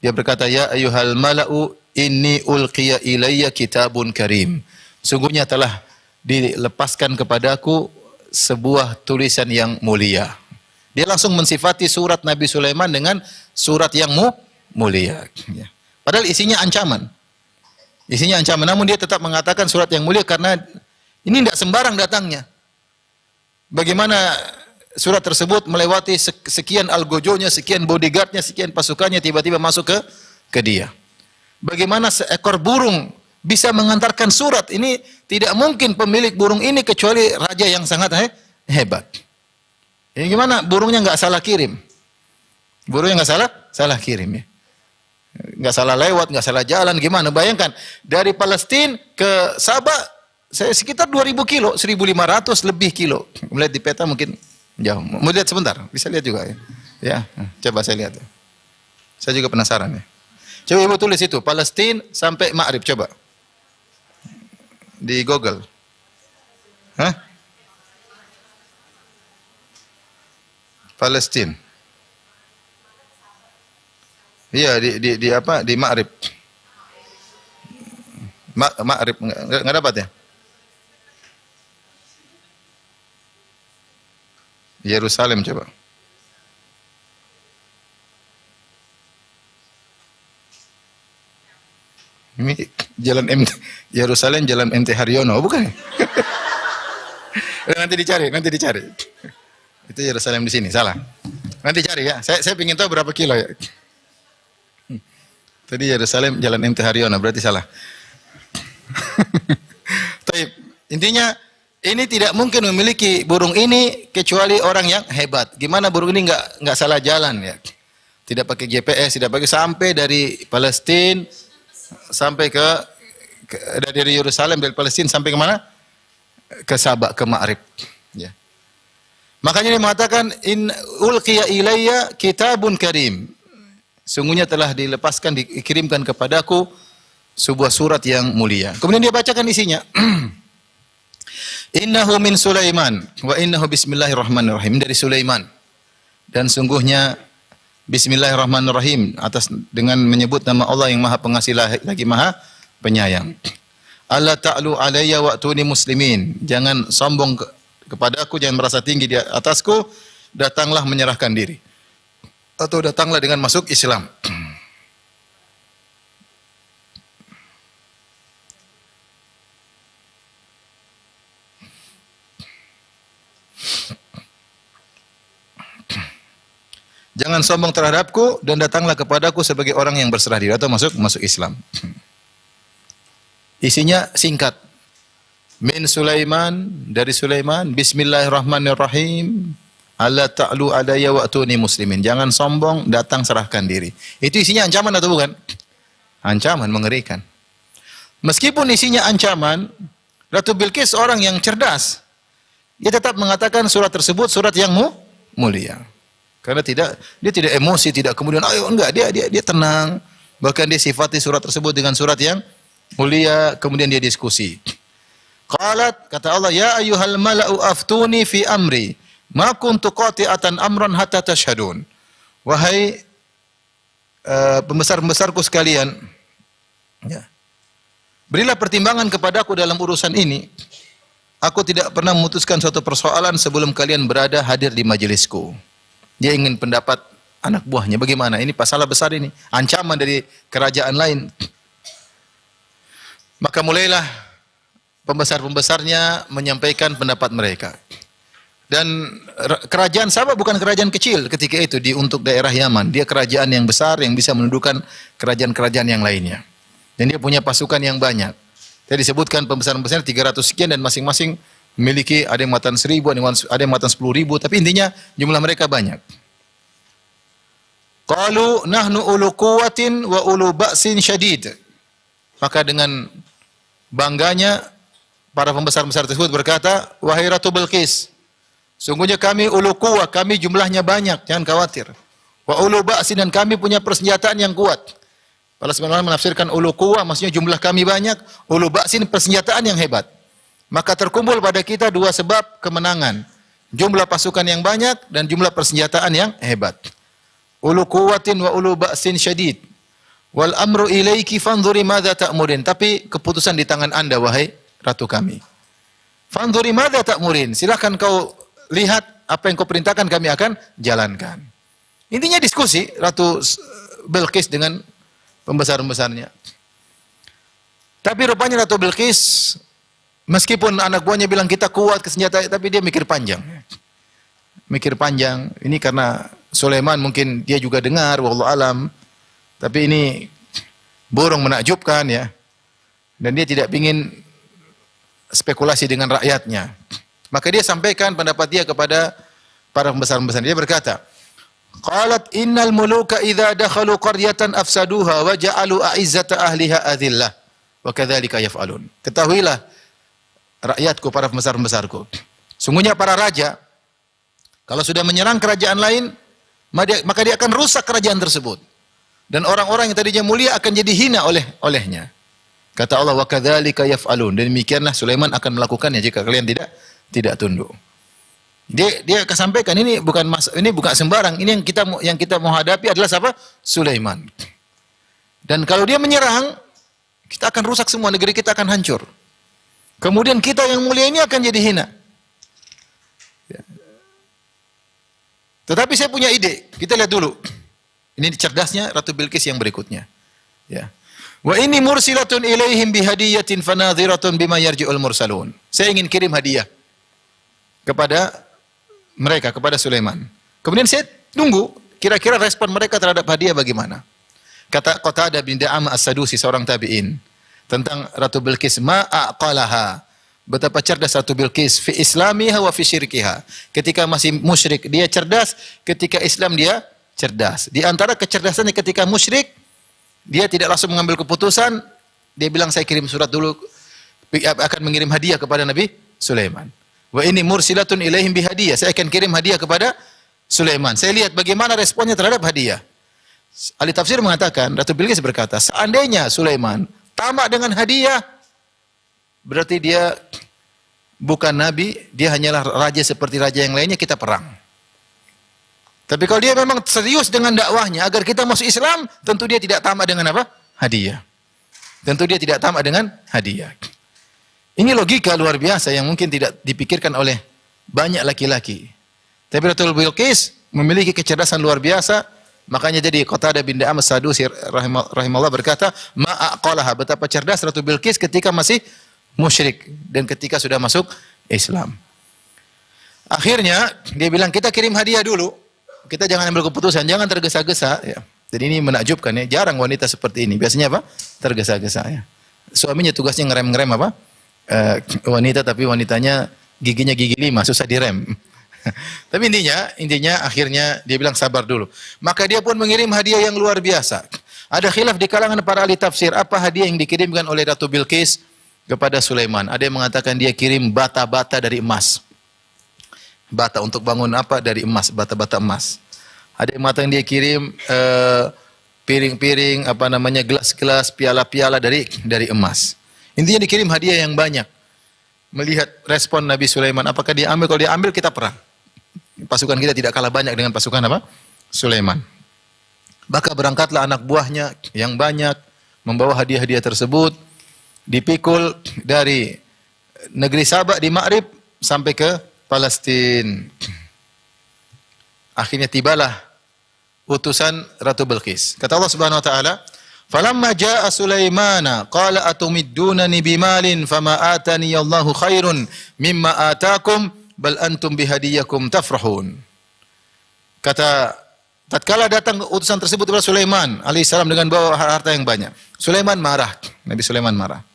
Dia berkata, ya ayyuhal mala'u, inni ulqiya ilayya kitabun karim. Sungguhnya telah dilepaskan kepadaku sebuah tulisan yang mulia. Dia langsung mensifati surat Nabi Sulaiman dengan surat yang mulia. Padahal isinya ancaman. Isinya ancaman, namun dia tetap mengatakan surat yang mulia karena ini tidak sembarang datangnya. Bagaimana surat tersebut melewati sekian algojonya, sekian bodyguardnya, sekian pasukannya, tiba-tiba masuk ke dia. Bagaimana seekor burung bisa mengantarkan surat? Ini tidak mungkin pemilik burung ini kecuali raja yang sangat hebat. Ini gimana? Burungnya nggak salah kirim. Burungnya nggak salah kirim ya. Nggak salah lewat, nggak salah jalan. Gimana? Bayangkan dari Palestina ke Sabah, saya sekitar 2000 kilo, 1500 lebih kilo. Melihat di peta mungkin jauh. Mau lihat sebentar? Bisa lihat juga ya. Ya, coba saya lihat. Saya juga penasaran ya. Coba ibu tulis itu, Palestina sampai Ma'rib, coba. Di Google. Hah? Palestina. Iya, di apa? Di Ma'rib. Ma'rib, enggak dapat ya? Yerusalem coba. Ini jalan MT Yerusalem, jalan MT Haryono, bukan? Nanti dicari. Itu Yerusalem di sini, salah. Nanti cari ya. Saya ingin tahu berapa kilo ya. Tadi Yerusalem, jalan MT Haryono, berarti salah. Tapi intinya ini tidak mungkin memiliki burung ini kecuali orang yang hebat. Gimana burung ini nggak salah jalan ya? Tidak pakai GPS, tidak pakai sampai dari Palestina sampai dari Yerusalem, dari Palestina sampai ke mana? Ke Sabah, ke Ma'rib. Ya. Makanya dia mengatakan in ulqiya ilayya kitabun karim. Sungguhnya telah dilepaskan, dikirimkan kepadaku sebuah surat yang mulia. Kemudian dia bacakan isinya. Innahu min Sulaiman wa innahu bismillahirrahmanirrahim, dari Sulaiman. Dan sungguhnya bismillahirrahmanirrahim, atas dengan menyebut nama Allah yang Maha Pengasih lagi Maha Penyayang. Alla ta'lu alayya wa'tuni muslimin. Jangan sombong kepada aku, jangan merasa tinggi di atasku, datanglah menyerahkan diri. Atau datanglah dengan masuk Islam. Jangan sombong terhadapku dan datanglah kepadaku sebagai orang yang berserah diri atau masuk Islam. Isinya singkat. Min Sulaiman, dari Sulaiman, bismillahirrahmanirrahim. Alla ta'lu alayya wa'tuni muslimin. Jangan sombong, datang serahkan diri. Itu isinya ancaman atau bukan? Ancaman, mengerikan. Meskipun isinya ancaman, Ratu Bilqis orang yang cerdas. Dia tetap mengatakan surat tersebut surat yang mulia. Karena dia tidak emosi, tidak kemudian ayo enggak, dia tenang. Bahkan dia sifati surat tersebut dengan surat yang mulia, kemudian dia diskusi. Qalat, kata Allah, ya ayyuhal mala'u aftuni fi amri, ma kuntu qati'atan amran hatta tashhadun. Wahai pembesar-pembesarku sekalian, ya, berilah pertimbangan kepadaku dalam urusan ini. Aku tidak pernah memutuskan suatu persoalan sebelum kalian berada hadir di majelisku. Dia ingin pendapat anak buahnya. Bagaimana? Ini masalah besar ini. Ancaman dari kerajaan lain. Maka mulailah pembesar-pembesarnya menyampaikan pendapat mereka. Dan kerajaan Sabah bukan kerajaan kecil ketika itu untuk daerah Yaman. Dia kerajaan yang besar yang bisa menundukkan kerajaan-kerajaan yang lainnya. Dan dia punya pasukan yang banyak. Tadi disebutkan pembesaran-pembesaran 300 sekian dan masing-masing memiliki ada yang mengatakan 1000, ada yang mengatakan 10.000, tapi intinya jumlah mereka banyak. Qalu nahnu ulu quwwatin wa ulu ba'sin syadid. Maka dengan bangganya para pembesar-pembesar tersebut berkata, wahai Ratu Bilqis, sungguhnya kami ulu quwwah, kami jumlahnya banyak, jangan khawatir. Wa ulu ba'sin, dan kami punya persenjataan yang kuat. Para sebenarnya menafsirkan ulu quwwah maksudnya jumlah kami banyak, ulu ba'sin persenjataan yang hebat. Maka terkumpul pada kita dua sebab kemenangan. Jumlah pasukan yang banyak dan jumlah persenjataan yang hebat. Ulu quwwatin wa ulu ba'sin syadid. Wal amru ilaiki fanzuri madza ta'murin. Tapi keputusan di tangan Anda wahai ratu kami. Fanzuri madza ta'murin. Silakan kau lihat apa yang kau perintahkan, kami akan jalankan. Intinya diskusi Ratu Bilqis dengan pembesar-pembesarnya. Tapi rupanya Ratu Bilqis, meskipun anak buahnya bilang kita kuat kesenjataan, tapi dia mikir panjang. Mikir panjang. Ini karena Sulaiman mungkin dia juga dengar, wallahu alam. Tapi ini burung menakjubkan ya. Dan dia tidak ingin spekulasi dengan rakyatnya. Maka dia sampaikan pendapat dia kepada para pembesar-pembesar. Dia berkata, qalat innal muluka idza dakhalu qaryatan afsaduha wa ja'alu a'izzata ahliha adillah wa kadzalika yaf'alun. Ketahuilah rakyatku, para pembesar-pembesarku. Sungguhnya para raja kalau sudah menyerang kerajaan lain, maka dia akan rusak kerajaan tersebut. Dan orang-orang yang tadinya mulia akan jadi hina olehnya. Kata Allah, wa kadzalika yaf'alun. Dan demikianlah Sulaiman akan melakukannya jika kalian tidak tunduk. Dia akan sampaikan ini bukan sembarang. Ini yang kita mau hadapi adalah siapa? Sulaiman. Dan kalau dia menyerang, kita akan rusak semua, negeri kita akan hancur. Kemudian kita yang mulia ini akan jadi hina. Ya. Tetapi saya punya ide. Kita lihat dulu. Ini cerdasnya Ratu Bilqis yang berikutnya. Ya. Wa inni mursilatun ilaihim bihadiyatin fanadhiratun bima yarji'ul mursalun. Saya ingin kirim hadiah kepada mereka, kepada Sulaiman. Kemudian saya tunggu kira-kira respon mereka terhadap hadiah bagaimana. Kata Qatadah bin Da'am As-Sadusi, seorang tabi'in, tentang Ratu Bilqis, ma'aqalaha. Betapa cerdas Ratu Bilqis fi islamiha wa fi syirkiha. Ketika masih musyrik dia cerdas, ketika Islam dia cerdas. Di antara kecerdasannya ketika musyrik, dia tidak langsung mengambil keputusan, dia bilang saya kirim surat dulu, akan mengirim hadiah kepada Nabi Sulaiman. Wa ini mursilatun ilaihim bihadiyah. Saya akan kirim hadiah kepada Sulaiman. Saya lihat bagaimana responnya terhadap hadiah. Ahli tafsir mengatakan, Ratu Bilqis berkata, seandainya Sulaiman tamak dengan hadiah, berarti dia bukan nabi, dia hanyalah raja seperti raja yang lainnya, kita perang. Tapi kalau dia memang serius dengan dakwahnya agar kita masuk Islam, tentu dia tidak tamak dengan apa? Hadiah. Tentu dia tidak tamak dengan hadiah. Ini logika luar biasa yang mungkin tidak dipikirkan oleh banyak laki-laki. Tapi Ratu Bilqis memiliki kecerdasan luar biasa. Makanya jadi Qatadah bin Da'am As-Sadusi rahimahullah berkata, ma'aqalaha, betapa cerdas Ratu Bilqis ketika masih musyrik dan ketika sudah masuk Islam. Akhirnya dia bilang, kita kirim hadiah dulu. Kita jangan ambil keputusan, jangan tergesa-gesa ya. Jadi ini menakjubkan ya, jarang wanita seperti ini. Biasanya apa? Tergesa-gesa ya. Suaminya tugasnya ngerem-ngerem apa? Wanita, tapi wanitanya giginya gigi 5, susah direm. Tapi intinya akhirnya dia bilang sabar dulu. Maka dia pun mengirim hadiah yang luar biasa. Ada khilaf di kalangan para ahli tafsir, apa hadiah yang dikirimkan oleh Ratu Bilqis kepada Sulaiman. Ada yang mengatakan dia kirim bata-bata dari emas. Bata untuk bangun apa? Dari emas, bata-bata emas. Ada yang mengatakan dia kirim piring-piring, gelas-gelas, piala-piala dari emas. Intinya dikirim hadiah yang banyak. Melihat respon Nabi Sulaiman, apakah dia ambil? Kalau dia ambil, kita perang. Pasukan kita tidak kalah banyak dengan pasukan apa? Sulaiman. Maka berangkatlah anak buahnya yang banyak membawa hadiah-hadiah tersebut, dipikul dari negeri Sabak di Ma'rib sampai ke Palestina. Akhirnya tibalah utusan Ratu Bilqis. Kata Allah Subhanahu wa taala, "Falamma jaa Sulaimana qala atumiddunani bimalin fama atani Allahu khairun mimma atakum bal antum bihadiyakum tafrahun." Kata tatkala datang utusan tersebut kepada Sulaiman alaihissalam dengan bawa harta yang banyak. Sulaiman marah, Nabi Sulaiman marah.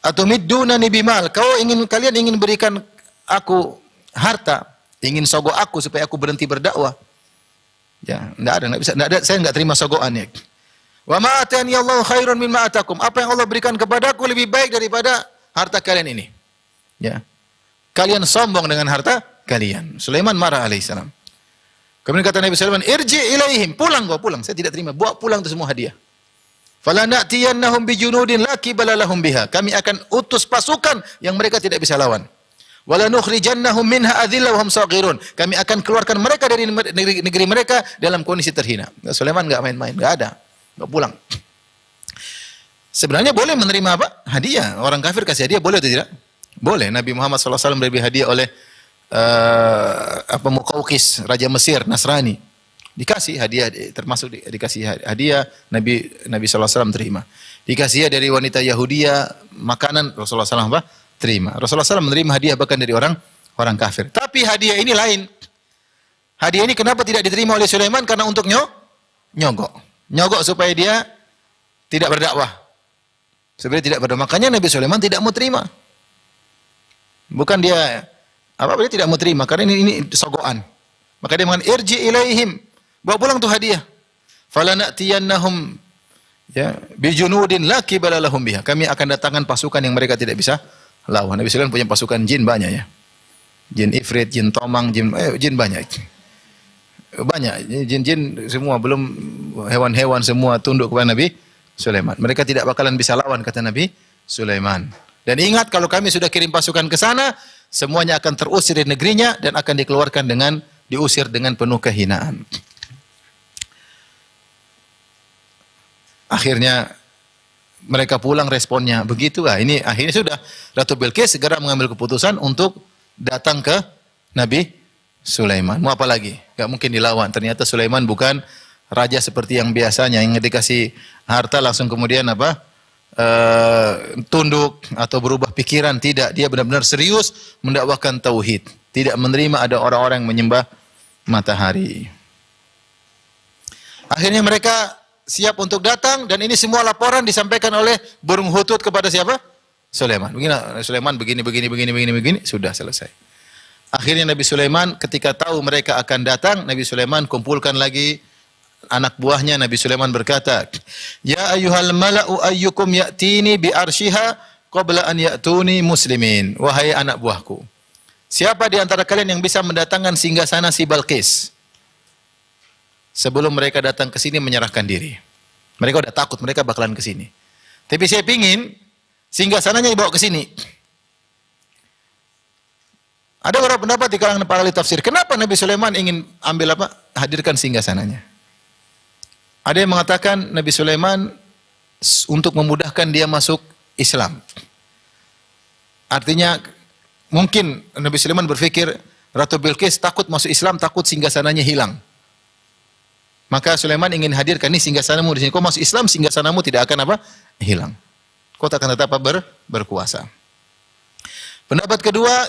Atumiddunani bimal, kalian ingin berikan aku harta, ingin sogok aku supaya aku berhenti berdakwah. Ya, enggak bisa, saya enggak terima sogokannya. Wa ma atani Allahu khairun mimma atakum. Apa yang Allah berikan kepadaku lebih baik daripada harta kalian ini. Ya. Kalian sombong dengan harta kalian. Sulaiman marah alaihissalam. Kemudian kata Nabi Sulaiman, irji ilaihim, pulang kau, pulang. Saya tidak terima, bawa pulang itu semua hadiah. Fala na'tiyannahum bijunudin la qibala lahum biha. Kami akan utus pasukan yang mereka tidak bisa lawan. Wala nukhrijannahum minha adhilla wa hum saghirun. Kami akan keluarkan mereka dari negeri mereka dalam kondisi terhina. Sulaiman enggak main-main, enggak ada. Enggak pulang. Sebenarnya boleh menerima apa? Hadiah. Orang kafir kasih hadiah boleh atau tidak? Boleh. Nabi Muhammad SAW diberi hadiah oleh Muqawqis, Raja Mesir, Nasrani. Dikasih hadiah, termasuk dikasih hadiah, Nabi SAW terima. Dikasih dari wanita Yahudia makanan, Rasulullah SAW apa? Terima. Rasulullah SAW menerima hadiah bahkan dari orang kafir. Tapi hadiah ini lain. Hadiah ini kenapa tidak diterima oleh Sulaiman? Karena untuk nyogok. Nyogok supaya dia tidak berdakwah. Sebenarnya tidak berdakwah. Makanya Nabi Sulaiman tidak mau terima. Bukan dia dia tidak mau terima karena ini sogokan. Maka dia mengatakan irji ilaihim. Bawa pulang tuh hadiah. Fala na'tiyannahum bijunudin la qibala lahum biha. Kami akan datangkan pasukan yang mereka tidak bisa lawan. Nabi Sulaiman punya pasukan jin banyak ya. Jin ifrit, jin tomang, jin banyak. Banyak jin-jin semua, belum hewan-hewan semua tunduk kepada Nabi Sulaiman. Mereka tidak bakalan bisa lawan kata Nabi Sulaiman. Dan ingat kalau kami sudah kirim pasukan ke sana, semuanya akan terusir dari negerinya dan akan dikeluarkan diusir dengan penuh kehinaan. Akhirnya mereka pulang, responnya begitulah. Ini akhirnya sudah Ratu Bilqis segera mengambil keputusan untuk datang ke Nabi Sulaiman. Mau apa lagi? Gak mungkin dilawan. Ternyata Sulaiman bukan raja seperti yang biasanya yang dikasih harta langsung kemudian tunduk atau berubah pikiran. Tidak, dia benar-benar serius mendakwahkan tauhid. Tidak menerima ada orang-orang yang menyembah matahari. Akhirnya mereka siap untuk datang dan ini semua laporan disampaikan oleh burung hutut kepada siapa? Sulaiman. Sulaiman begini, sudah selesai. Akhirnya Nabi Sulaiman ketika tahu mereka akan datang, Nabi Sulaiman kumpulkan lagi anak buahnya. Nabi Sulaiman berkata, "Ya ayyuhal mala'u ayyukum ya'tini bi arsyiha qabla an ya'tuni muslimin." Wahai anak buahku, siapa di antara kalian yang bisa mendatangkan singgasana si Balqis sebelum mereka datang ke sini menyerahkan diri? Mereka udah takut, mereka bakalan ke sini. Tapi saya pingin singgasananya dibawa ke sini. Ada beberapa pendapat di kalangan para ahli tafsir, kenapa Nabi Sulaiman ingin hadirkan singgasananya? Ada yang mengatakan Nabi Sulaiman untuk memudahkan dia masuk Islam. Artinya mungkin Nabi Sulaiman berpikir Ratu Bilqis takut masuk Islam, takut singgasananya hilang. Maka Sulaiman ingin hadirkan ini singgasanamu di sini. Kau masuk Islam, singgasanamu tidak akan hilang. Kau akan tetap berkuasa. Pendapat kedua,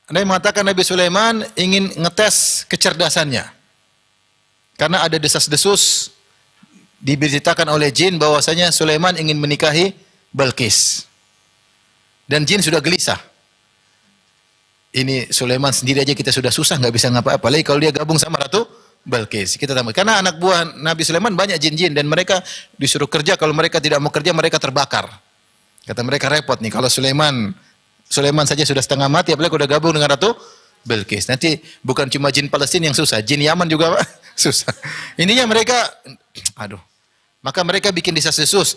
ada yang mengatakan Nabi Sulaiman ingin ngetes kecerdasannya. Karena ada desas-desus diberitakan oleh jin bahwasanya Sulaiman ingin menikahi Balqis. Dan jin sudah gelisah. Ini Sulaiman sendiri aja kita sudah susah, nggak bisa ngapa-apa. Apalagi kalau dia gabung sama Ratu Balqis. Kita tambah. Karena anak buah Nabi Sulaiman banyak jin-jin dan mereka disuruh kerja. Kalau mereka tidak mau kerja, mereka terbakar. Kata mereka repot nih. Kalau Sulaiman saja sudah setengah mati, apalagi udah gabung dengan Ratu Bilqis. Nanti bukan cuma jin Palestina yang susah, jin Yaman juga susah. Ininya mereka, maka mereka bikin desas-desus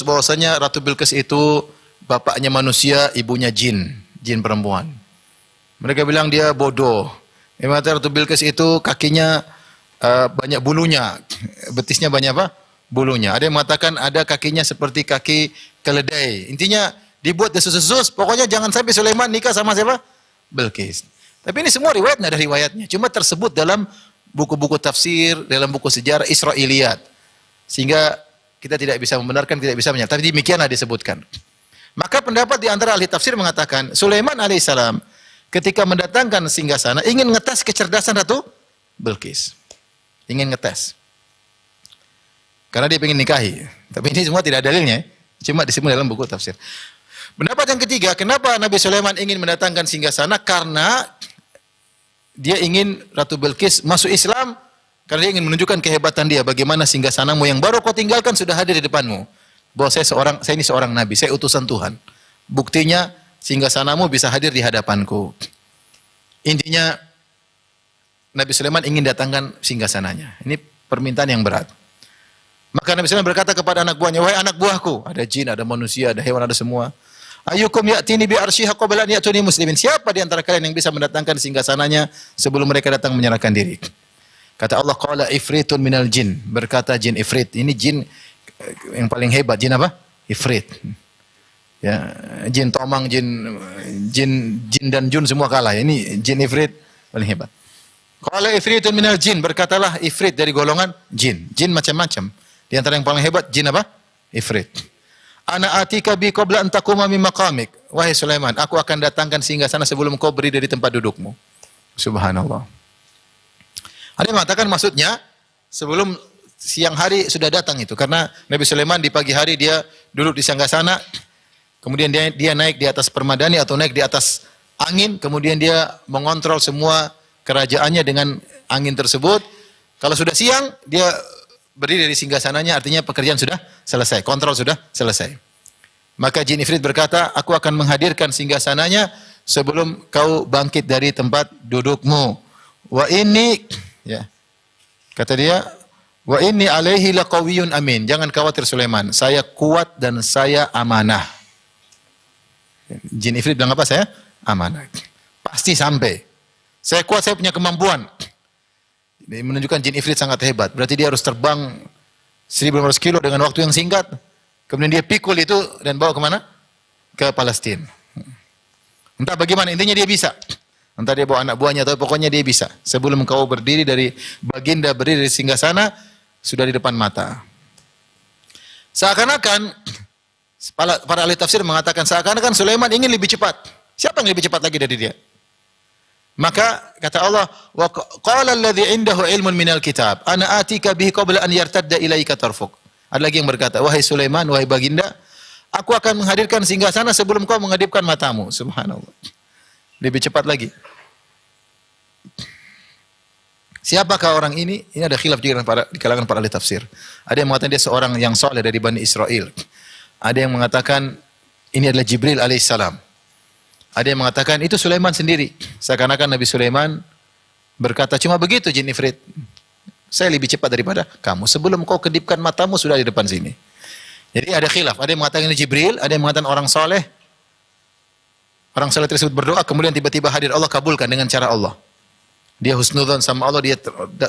bahwasanya Ratu Bilqis itu bapaknya manusia, ibunya jin perempuan. Mereka bilang dia bodoh. Ratu Bilqis itu kakinya banyak bulunya, betisnya banyak bulunya. Ada yang mengatakan ada kakinya seperti kaki keledai. Intinya dibuat desus-desus, pokoknya jangan sampai Sulaiman nikah sama siapa? Bilqis. Tapi ini semua riwayat, nggak ada riwayatnya. Cuma tersebut dalam buku-buku tafsir, dalam buku sejarah Israiliyat. Sehingga kita tidak bisa membenarkan, tidak bisa menyatakan. Tapi demikianlah disebutkan. Maka pendapat di antara ahli tafsir mengatakan, Sulaiman alaihissalam ketika mendatangkan singgasana ingin ngetes kecerdasan Ratu Bilqis. Ingin ngetes. Karena dia ingin nikahi. Tapi ini semua tidak ada dalilnya. Cuma disebut dalam buku tafsir. Pendapat yang ketiga, kenapa Nabi Sulaiman ingin mendatangkan singgasana? Karena dia ingin Ratu Bilqis masuk Islam, karena dia ingin menunjukkan kehebatan dia. Bagaimana singgasanamu yang baru kau tinggalkan sudah hadir di depanmu. Bahwa saya ini seorang nabi, saya utusan Tuhan. Buktinya singgasanamu bisa hadir di hadapanku. Intinya Nabi Sulaiman ingin datangkan singgasananya. Ini permintaan yang berat. Maka Nabi Sulaiman berkata kepada anak buahnya, wahai anak buahku, ada jin, ada manusia, ada hewan, ada semua. Ayyukum ya'tini bi arsyiha qabla an ya'tuni muslimin. Siapa di antara kalian yang bisa mendatangkan singgasananya sebelum mereka datang menyerahkan diri? Kata Allah, qala ifritun minal jin. Berkata jin ifrit. Ini jin yang paling hebat. Jin apa? Ifrit. Ya, jin tomang, jin dan jun semua kalah. Ini jin ifrit paling hebat. Qala ifritun minal jin. Berkatalah ifrit dari golongan jin. Jin macam-macam. Di antara yang paling hebat jin apa? Ifrit. Ana atika bi qabla an taquma min maqamik. Wahai Sulaiman, aku akan datangkan singgasana sebelum kau berdiri dari tempat dudukmu. Subhanallah. Ada yang mengatakan maksudnya sebelum siang hari sudah datang itu, karena Nabi Sulaiman di pagi hari dia duduk di singgasana, kemudian dia naik di atas permadani atau naik di atas angin, kemudian dia mengontrol semua kerajaannya dengan angin tersebut. Kalau sudah siang, dia berdiri dari singgasananya, artinya pekerjaan sudah selesai, kontrol sudah selesai. Maka jin ifrit berkata, aku akan menghadirkan singgasananya sebelum kau bangkit dari tempat dudukmu. Wa inni, ya, kata dia, wa inni alaihi laqawiyyun amin. Jangan khawatir Sulaiman, saya kuat dan saya amanah. Jin ifrit bilang apa? Saya amanah. Pasti sampai. Saya kuat, saya punya kemampuan. Ini menunjukkan jin ifrit sangat hebat. Berarti dia harus terbang 1.500 kilo dengan waktu yang singkat. Kemudian dia pikul itu dan bawa kemana? Ke Palestina. Entah bagaimana, intinya dia bisa. Entah dia bawa anak buahnya, atau pokoknya dia bisa. Sebelum kau berdiri dari baginda, berdiri dari singgasana, sudah di depan mata. Seakan-akan, para ahli tafsir mengatakan, seakan-akan Sulaiman ingin lebih cepat. Siapa yang lebih cepat lagi dari dia? Maka kata Allah, wa qala alladhi indahu ilmun minal kitab, ana atika bihi qabla an yartadda ilaika tarfuk. Ada lagi yang berkata, wahai Sulaiman, wahai baginda, aku akan menghadirkan singgasana sebelum kau mengedipkan matamu. Subhanallah. Lebih cepat lagi. Siapakah orang ini? Ini ada khilaf di kalangan para ahli tafsir. Ada yang mengatakan dia seorang yang saleh dari Bani Israel. Ada yang mengatakan ini adalah Jibril alaihissalam. Ada yang mengatakan itu Sulaiman sendiri. Seakan-akan Nabi Sulaiman berkata, cuma begitu jin ifrit. Saya lebih cepat daripada kamu. Sebelum kau kedipkan matamu sudah di depan sini. Jadi ada khilaf. Ada yang mengatakan ini Jibril, ada yang mengatakan orang soleh. Orang soleh tersebut berdoa, kemudian tiba-tiba hadir Allah, kabulkan dengan cara Allah. Dia husnudzon sama Allah, dia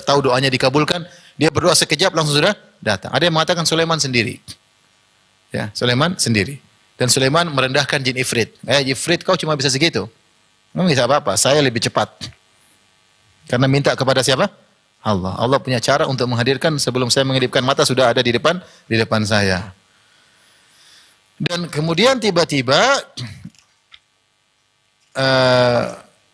tahu doanya dikabulkan. Dia berdoa sekejap langsung sudah datang. Ada yang mengatakan Sulaiman sendiri. Ya, Sulaiman sendiri. Dan Sulaiman merendahkan jin ifrit. Ifrit kau cuma bisa segitu. Enggak bisa apa-apa, saya lebih cepat. Karena minta kepada siapa? Allah. Allah punya cara untuk menghadirkan sebelum saya mengedipkan mata sudah ada di depan saya. Dan kemudian tiba-tiba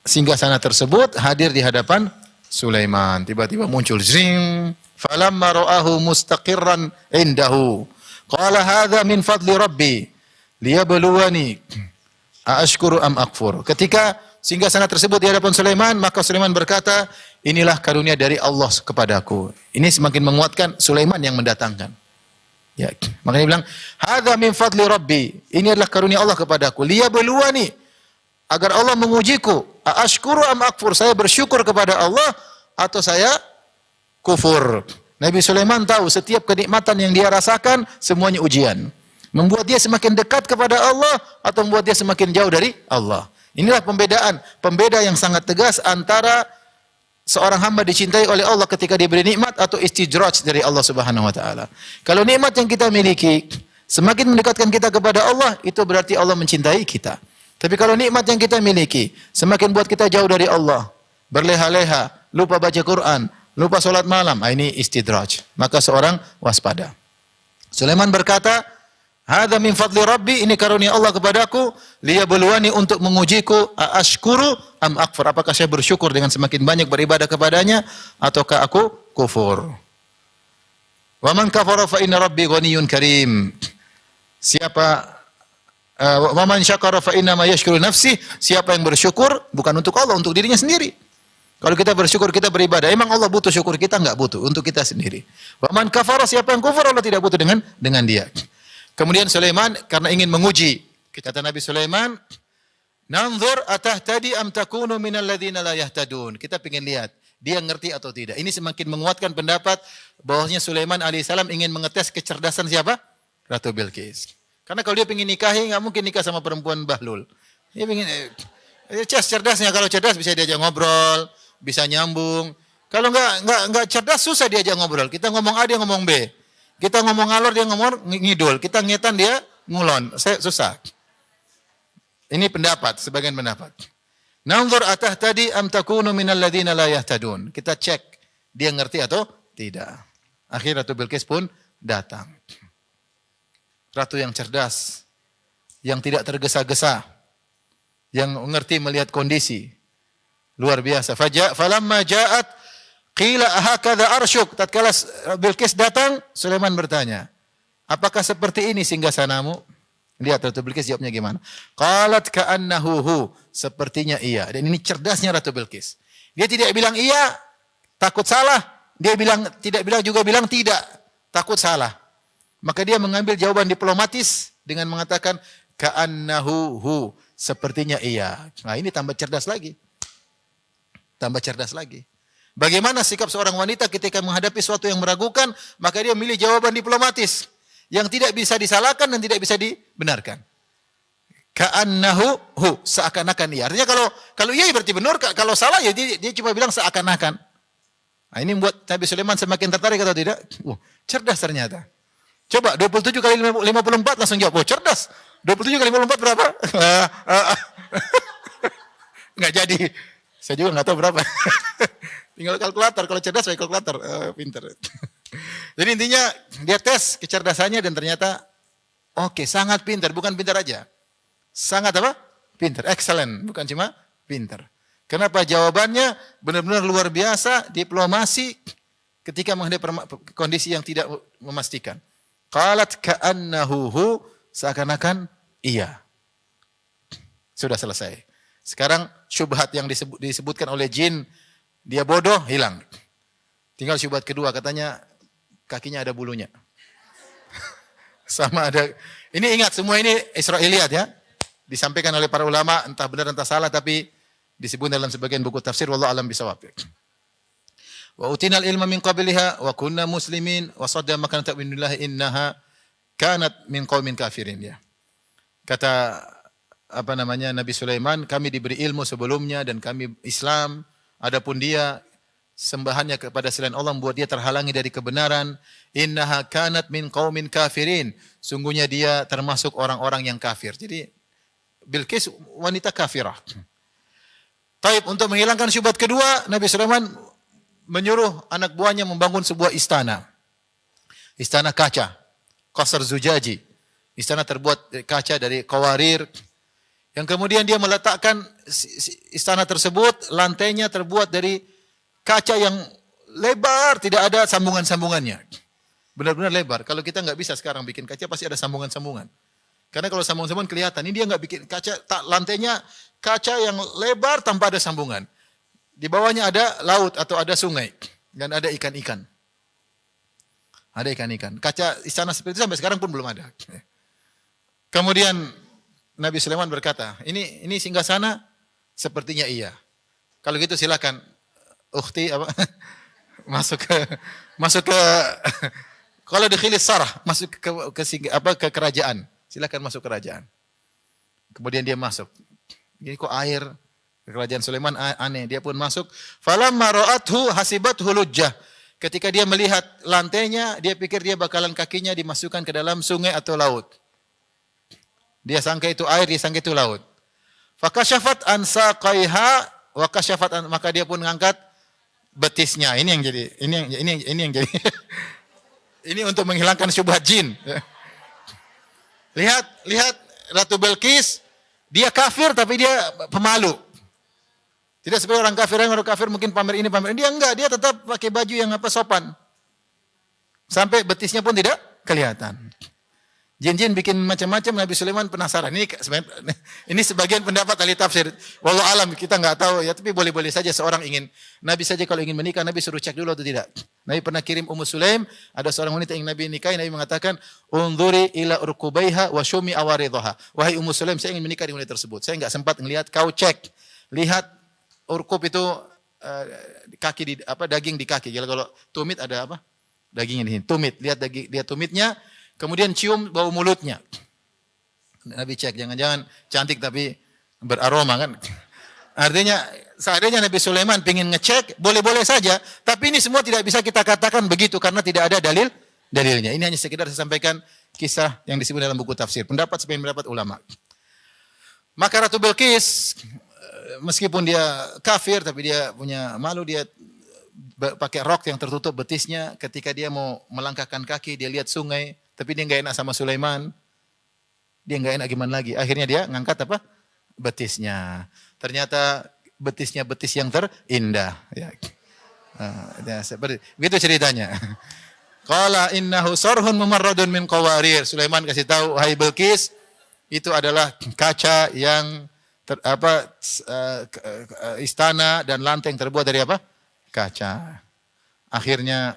singgasana tersebut hadir di hadapan Sulaiman. Tiba-tiba muncul zing, falamma ra'ahu mustaqirran indahu. Qala hadza min fadli rabbi. Liyabluwani aashkuru am akfur. Ketika singgasana tersebut di hadapan Sulaiman, maka Sulaiman berkata, inilah karunia dari Allah kepadaku. Ini semakin menguatkan Sulaiman yang mendatangkan. Ya, makanya dia bilang, hadza min fadli rabbi. Ini adalah karunia Allah kepadaku. Liyabluwani, agar Allah mengujiku. Aashkuru am akfur. Saya bersyukur kepada Allah atau saya kufur. Nabi Sulaiman tahu setiap kenikmatan yang dia rasakan semuanya ujian. Membuat dia semakin dekat kepada Allah atau membuat dia semakin jauh dari Allah. Inilah pembeda yang sangat tegas antara seorang hamba dicintai oleh Allah ketika diberi nikmat atau istidraj dari Allah Subhanahu wa taala. Kalau nikmat yang kita miliki semakin mendekatkan kita kepada Allah, itu berarti Allah mencintai kita. Tapi kalau nikmat yang kita miliki semakin buat kita jauh dari Allah, berleha-leha, lupa baca Quran, lupa salat malam, ini istidraj. Maka seorang waspada. Sulaiman berkata, hadza min fadli rabbi, ini karunia Allah kepadaku, liyabluwani, untuk mengujiku, aashkuru am akfur, apakah saya bersyukur dengan semakin banyak beribadah kepadanya ataukah aku kufur. Wa man kafara fa inna rabbi ghaniyyun karim. Siapa wa man syakara fa inna ma yashkuru nafsi, siapa yang bersyukur bukan untuk Allah, untuk dirinya sendiri. Kalau kita bersyukur, kita beribadah, emang Allah butuh syukur kita? Enggak butuh, untuk kita sendiri. Wa man kafara, siapa yang kufur, Allah tidak butuh dengan dia. Kemudian Sulaiman karena ingin menguji, kata Nabi Sulaiman, nanzur atahtadi am takunu minal ladzina la yahtadun. Kita ingin lihat dia ngerti atau tidak. Ini semakin menguatkan pendapat bahwasanya Sulaiman alaihissalam ingin mengetes kecerdasan siapa? Ratu Bilqis. Karena kalau dia ingin nikahi, nggak mungkin nikah sama perempuan bahlul. Dia ingin cerdasnya. Kalau cerdas bisa diajak ngobrol, bisa nyambung. Kalau nggak cerdas susah diajak ngobrol. Kita ngomong A, dia ngomong B. Kita ngomong ngalor, dia ngomong ngidul. Kita ngetan, dia ngulon. Susah. Ini pendapat, sebagian pendapat. Nanzur atahtadi am takunu minal ladzina la yahtadun. Kita cek dia ngerti atau tidak. Akhirnya Ratu Bilqis pun datang. Ratu yang cerdas, yang tidak tergesa-gesa, yang mengerti melihat kondisi. Luar biasa. Falamma ja'at qila ahakadha arsyuk. Tatkala Bilqis datang, Sulaiman bertanya, apakah seperti ini singgasanamu? Lihat Ratu Bilqis jawabnya gimana. Qalat ka'annahu hu. Sepertinya iya. Dan ini cerdasnya Ratu Bilqis. Dia tidak bilang iya, takut salah. Dia tidak bilang tidak, takut salah. Maka dia mengambil jawaban diplomatis dengan mengatakan ka'annahu hu, sepertinya iya. Nah, ini tambah cerdas lagi. Tambah cerdas lagi. Bagaimana sikap seorang wanita ketika menghadapi sesuatu yang meragukan, maka dia memilih jawaban diplomatis yang tidak bisa disalahkan dan tidak bisa dibenarkan. Ka'annahu hu, seakan-akan iya. Artinya kalau iya berarti benar, kalau salah ya dia cuma bilang seakan-akan. Nah, ini membuat Nabi Sulaiman semakin tertarik atau tidak? Cerdas ternyata. Coba 27 kali 54 langsung jawab. Oh, cerdas. 27 kali 54 berapa? Enggak jadi. Saya juga enggak tahu berapa. Tinggal kalkulator. Kalau cerdas pakai kalkulator. Pintar. Jadi intinya dia tes kecerdasannya dan ternyata oke, sangat pintar, bukan pintar aja. Sangat apa? Pintar, excellent, bukan cuma pintar. Kenapa? Jawabannya benar-benar luar biasa, diplomasi ketika menghadapi kondisi yang tidak memastikan. Qalat ka'annahu hu, seakan-akan iya. Sudah selesai. Sekarang syubhat yang disebutkan oleh jin, dia bodoh, hilang. Tinggal syubhat kedua, katanya kakinya ada bulunya. Sama ada. Ini ingat, semua ini Israiliyat ya. Disampaikan oleh para ulama, entah benar entah salah, tapi disebut dalam sebagian buku tafsir, wallahu alam bisawab. Wa utinal ilma min qabliha wa kunna muslimin wa sadda ma kanat min billahi innaha kanat min qaumin kafirin ya. Kata Nabi Sulaiman, kami diberi ilmu sebelumnya dan kami Islam, adapun dia sembahannya kepada selain Allah membuat dia terhalangi dari kebenaran. Innaha kanat min qaumin kafirin. Sungguhnya dia termasuk orang-orang yang kafir. Jadi Bilqis wanita kafirah. Taib, untuk menghilangkan syubhat kedua, Nabi Sulaiman menyuruh anak buahnya membangun sebuah istana. Istana kaca, qasr zujaji. Istana terbuat kaca dari qawarir. Yang kemudian dia meletakkan istana tersebut, lantainya terbuat dari kaca yang lebar, tidak ada sambungan-sambungannya. Benar-benar lebar. Kalau kita nggak bisa sekarang bikin kaca, pasti ada sambungan-sambungan. Karena kalau sambungan-sambungan kelihatan, ini dia nggak bikin kaca, lantainya kaca yang lebar tanpa ada sambungan. Di bawahnya ada laut atau ada sungai dan ada ikan-ikan. Ada ikan-ikan. Kaca istana seperti itu sampai sekarang pun belum ada. Kemudian Nabi Sulaiman berkata, ini singgasana sepertinya iya. Kalau gitu silakan ukhti masuk ke kalau dikhilis sarah masuk ke kerajaan. Silakan masuk kerajaan. Kemudian dia masuk. Ini kok air kerajaan Sulaiman aneh. Dia pun masuk. Falamma ra'athu hasibathu lujjah. Ketika dia melihat lantainya, dia pikir dia bakalan kakinya dimasukkan ke dalam sungai atau laut. Dia sangka itu air, dia sangka itu laut. Fakashafat an saqaiha wa kashafat, maka dia pun mengangkat betisnya. Ini yang jadi. Ini yang jadi. Ini untuk menghilangkan syubhat jin. Lihat Ratu Bilqis, dia kafir tapi dia pemalu. Tidak seperti orang kafir mungkin pamer ini pamer ini. Dia enggak, dia tetap pakai baju yang sopan. Sampai betisnya pun tidak kelihatan. Jin-jin bikin macam-macam, Nabi Sulaiman penasaran. Ini sebagian pendapat ahli tafsir. Wallahu alam, kita nggak tahu ya, tapi boleh-boleh saja seorang ingin. Nabi saja kalau ingin menikah, Nabi suruh cek dulu atau tidak. Nabi pernah kirim Ummu Sulaim, ada seorang wanita yang Nabi nikahi, Nabi mengatakan, "Unzuri ila urkubaiha wa syumi awaridhaha." Wahai Ummu Sulaim, saya ingin menikah dengan wanita tersebut. Saya enggak sempat melihat, kau cek. Lihat urkub itu kaki di daging di kaki. Kalau tumit ada apa? Dagingnya di sini. Tumit, lihat daging, lihat tumitnya. Kemudian cium bau mulutnya. Nabi cek, jangan-jangan cantik tapi beraroma kan. Artinya, seandainya Nabi Sulaiman ingin ngecek, boleh-boleh saja. Tapi ini semua tidak bisa kita katakan begitu karena tidak ada dalilnya. Ini hanya sekedar saya sampaikan kisah yang disebut dalam buku tafsir. Pendapat sebagian pendapat ulama. Maka Ratu Bilqis, meskipun dia kafir, tapi dia punya malu, dia pakai rok yang tertutup betisnya. Ketika dia mau melangkahkan kaki, dia lihat sungai. Tapi dia nggak enak sama Sulaiman. Dia nggak enak gimana lagi. Akhirnya dia ngangkat apa? Betisnya. Ternyata betisnya betis yang terindah. Ya. Begitu ceritanya. Qala innahu sarhun mumarradun min qawarir. Sulaiman kasih tahu, hai Bilqis, itu adalah kaca yang istana dan lantai yang terbuat dari apa? Kaca. Akhirnya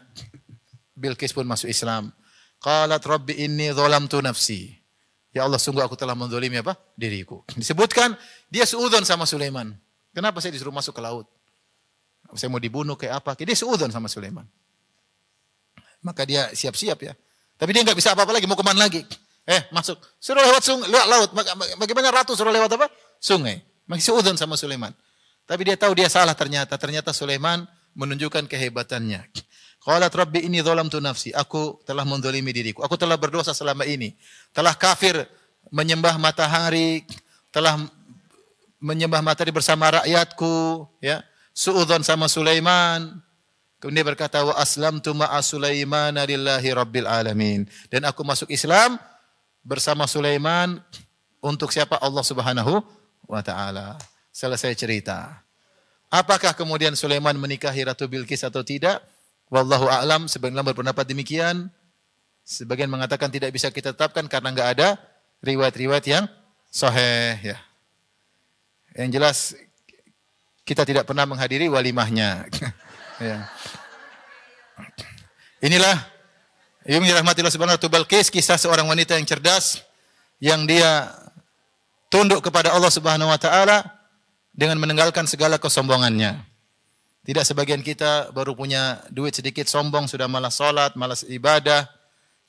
Bilqis pun masuk Islam. Qalat rabbi inni zalamtu nafsi. Ya Allah, sungguh aku telah menzalimi apa? Diriku. Disebutkan dia suudzon sama Sulaiman. Kenapa saya disuruh masuk ke laut? Saya mau dibunuh kayak apa? Dia suudzon sama Sulaiman. Maka dia siap-siap ya. Tapi dia enggak bisa apa-apa lagi, mau kemana lagi? Masuk. Suruh lewat sungai, lewat laut. Bagaimana ratu suruh lewat apa? Sungai. Masih suudzon sama Sulaiman. Tapi dia tahu dia salah ternyata. Ternyata Sulaiman menunjukkan kehebatannya. Qalat rabbi inni zalamtu nafsi. Aku telah menzalimi diriku. Aku telah berdosa selama ini. Telah kafir menyembah matahari, telah menyembah matahari bersama rakyatku, ya. Suudzon sama Sulaiman. Kemudian dia berkata wa aslamtu ma'a Sulaimana lillahi rabbil alamin. Dan aku masuk Islam bersama Sulaiman untuk siapa? Allah Subhanahu wa taala. Selesai cerita. Apakah kemudian Sulaiman menikahi Ratu Bilqis atau tidak? Wallahu a'lam, sebagian ulama berpendapat demikian. Sebagian mengatakan tidak bisa kita tetapkan karena enggak ada riwayat-riwayat yang sahih ya. Yang jelas kita tidak pernah menghadiri walimahnya. Ya. Inilah yang dirahmati Allah Subhanahu wa taala, Bilqis, kisah seorang wanita yang cerdas yang dia tunduk kepada Allah Subhanahu wa taala dengan meninggalkan segala kesombongannya. Tidak sebagian kita baru punya duit sedikit sombong, sudah malas salat, malas ibadah,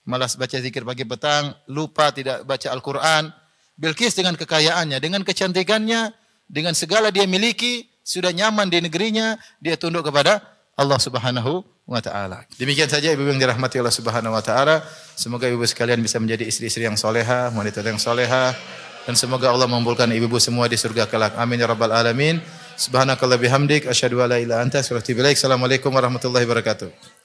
malas baca zikir pagi petang, lupa tidak baca Al-Qur'an. Bilqis dengan kekayaannya, dengan kecantikannya, dengan segala dia miliki, sudah nyaman di negerinya, dia tunduk kepada Allah Subhanahu wa taala. Demikian saja ibu yang dirahmati Allah Subhanahu wa taala. Semoga ibu sekalian bisa menjadi istri-istri yang soleha, wanita yang soleha, dan semoga Allah mengumpulkan ibu-ibu semua di surga kelak. Amin ya rabbal alamin. Subhanakallah bihamdik asyhadu an la ilaha illa anta astaghfiruka wa atubu ilaik. Assalamualaikum warahmatullahi wabarakatuh.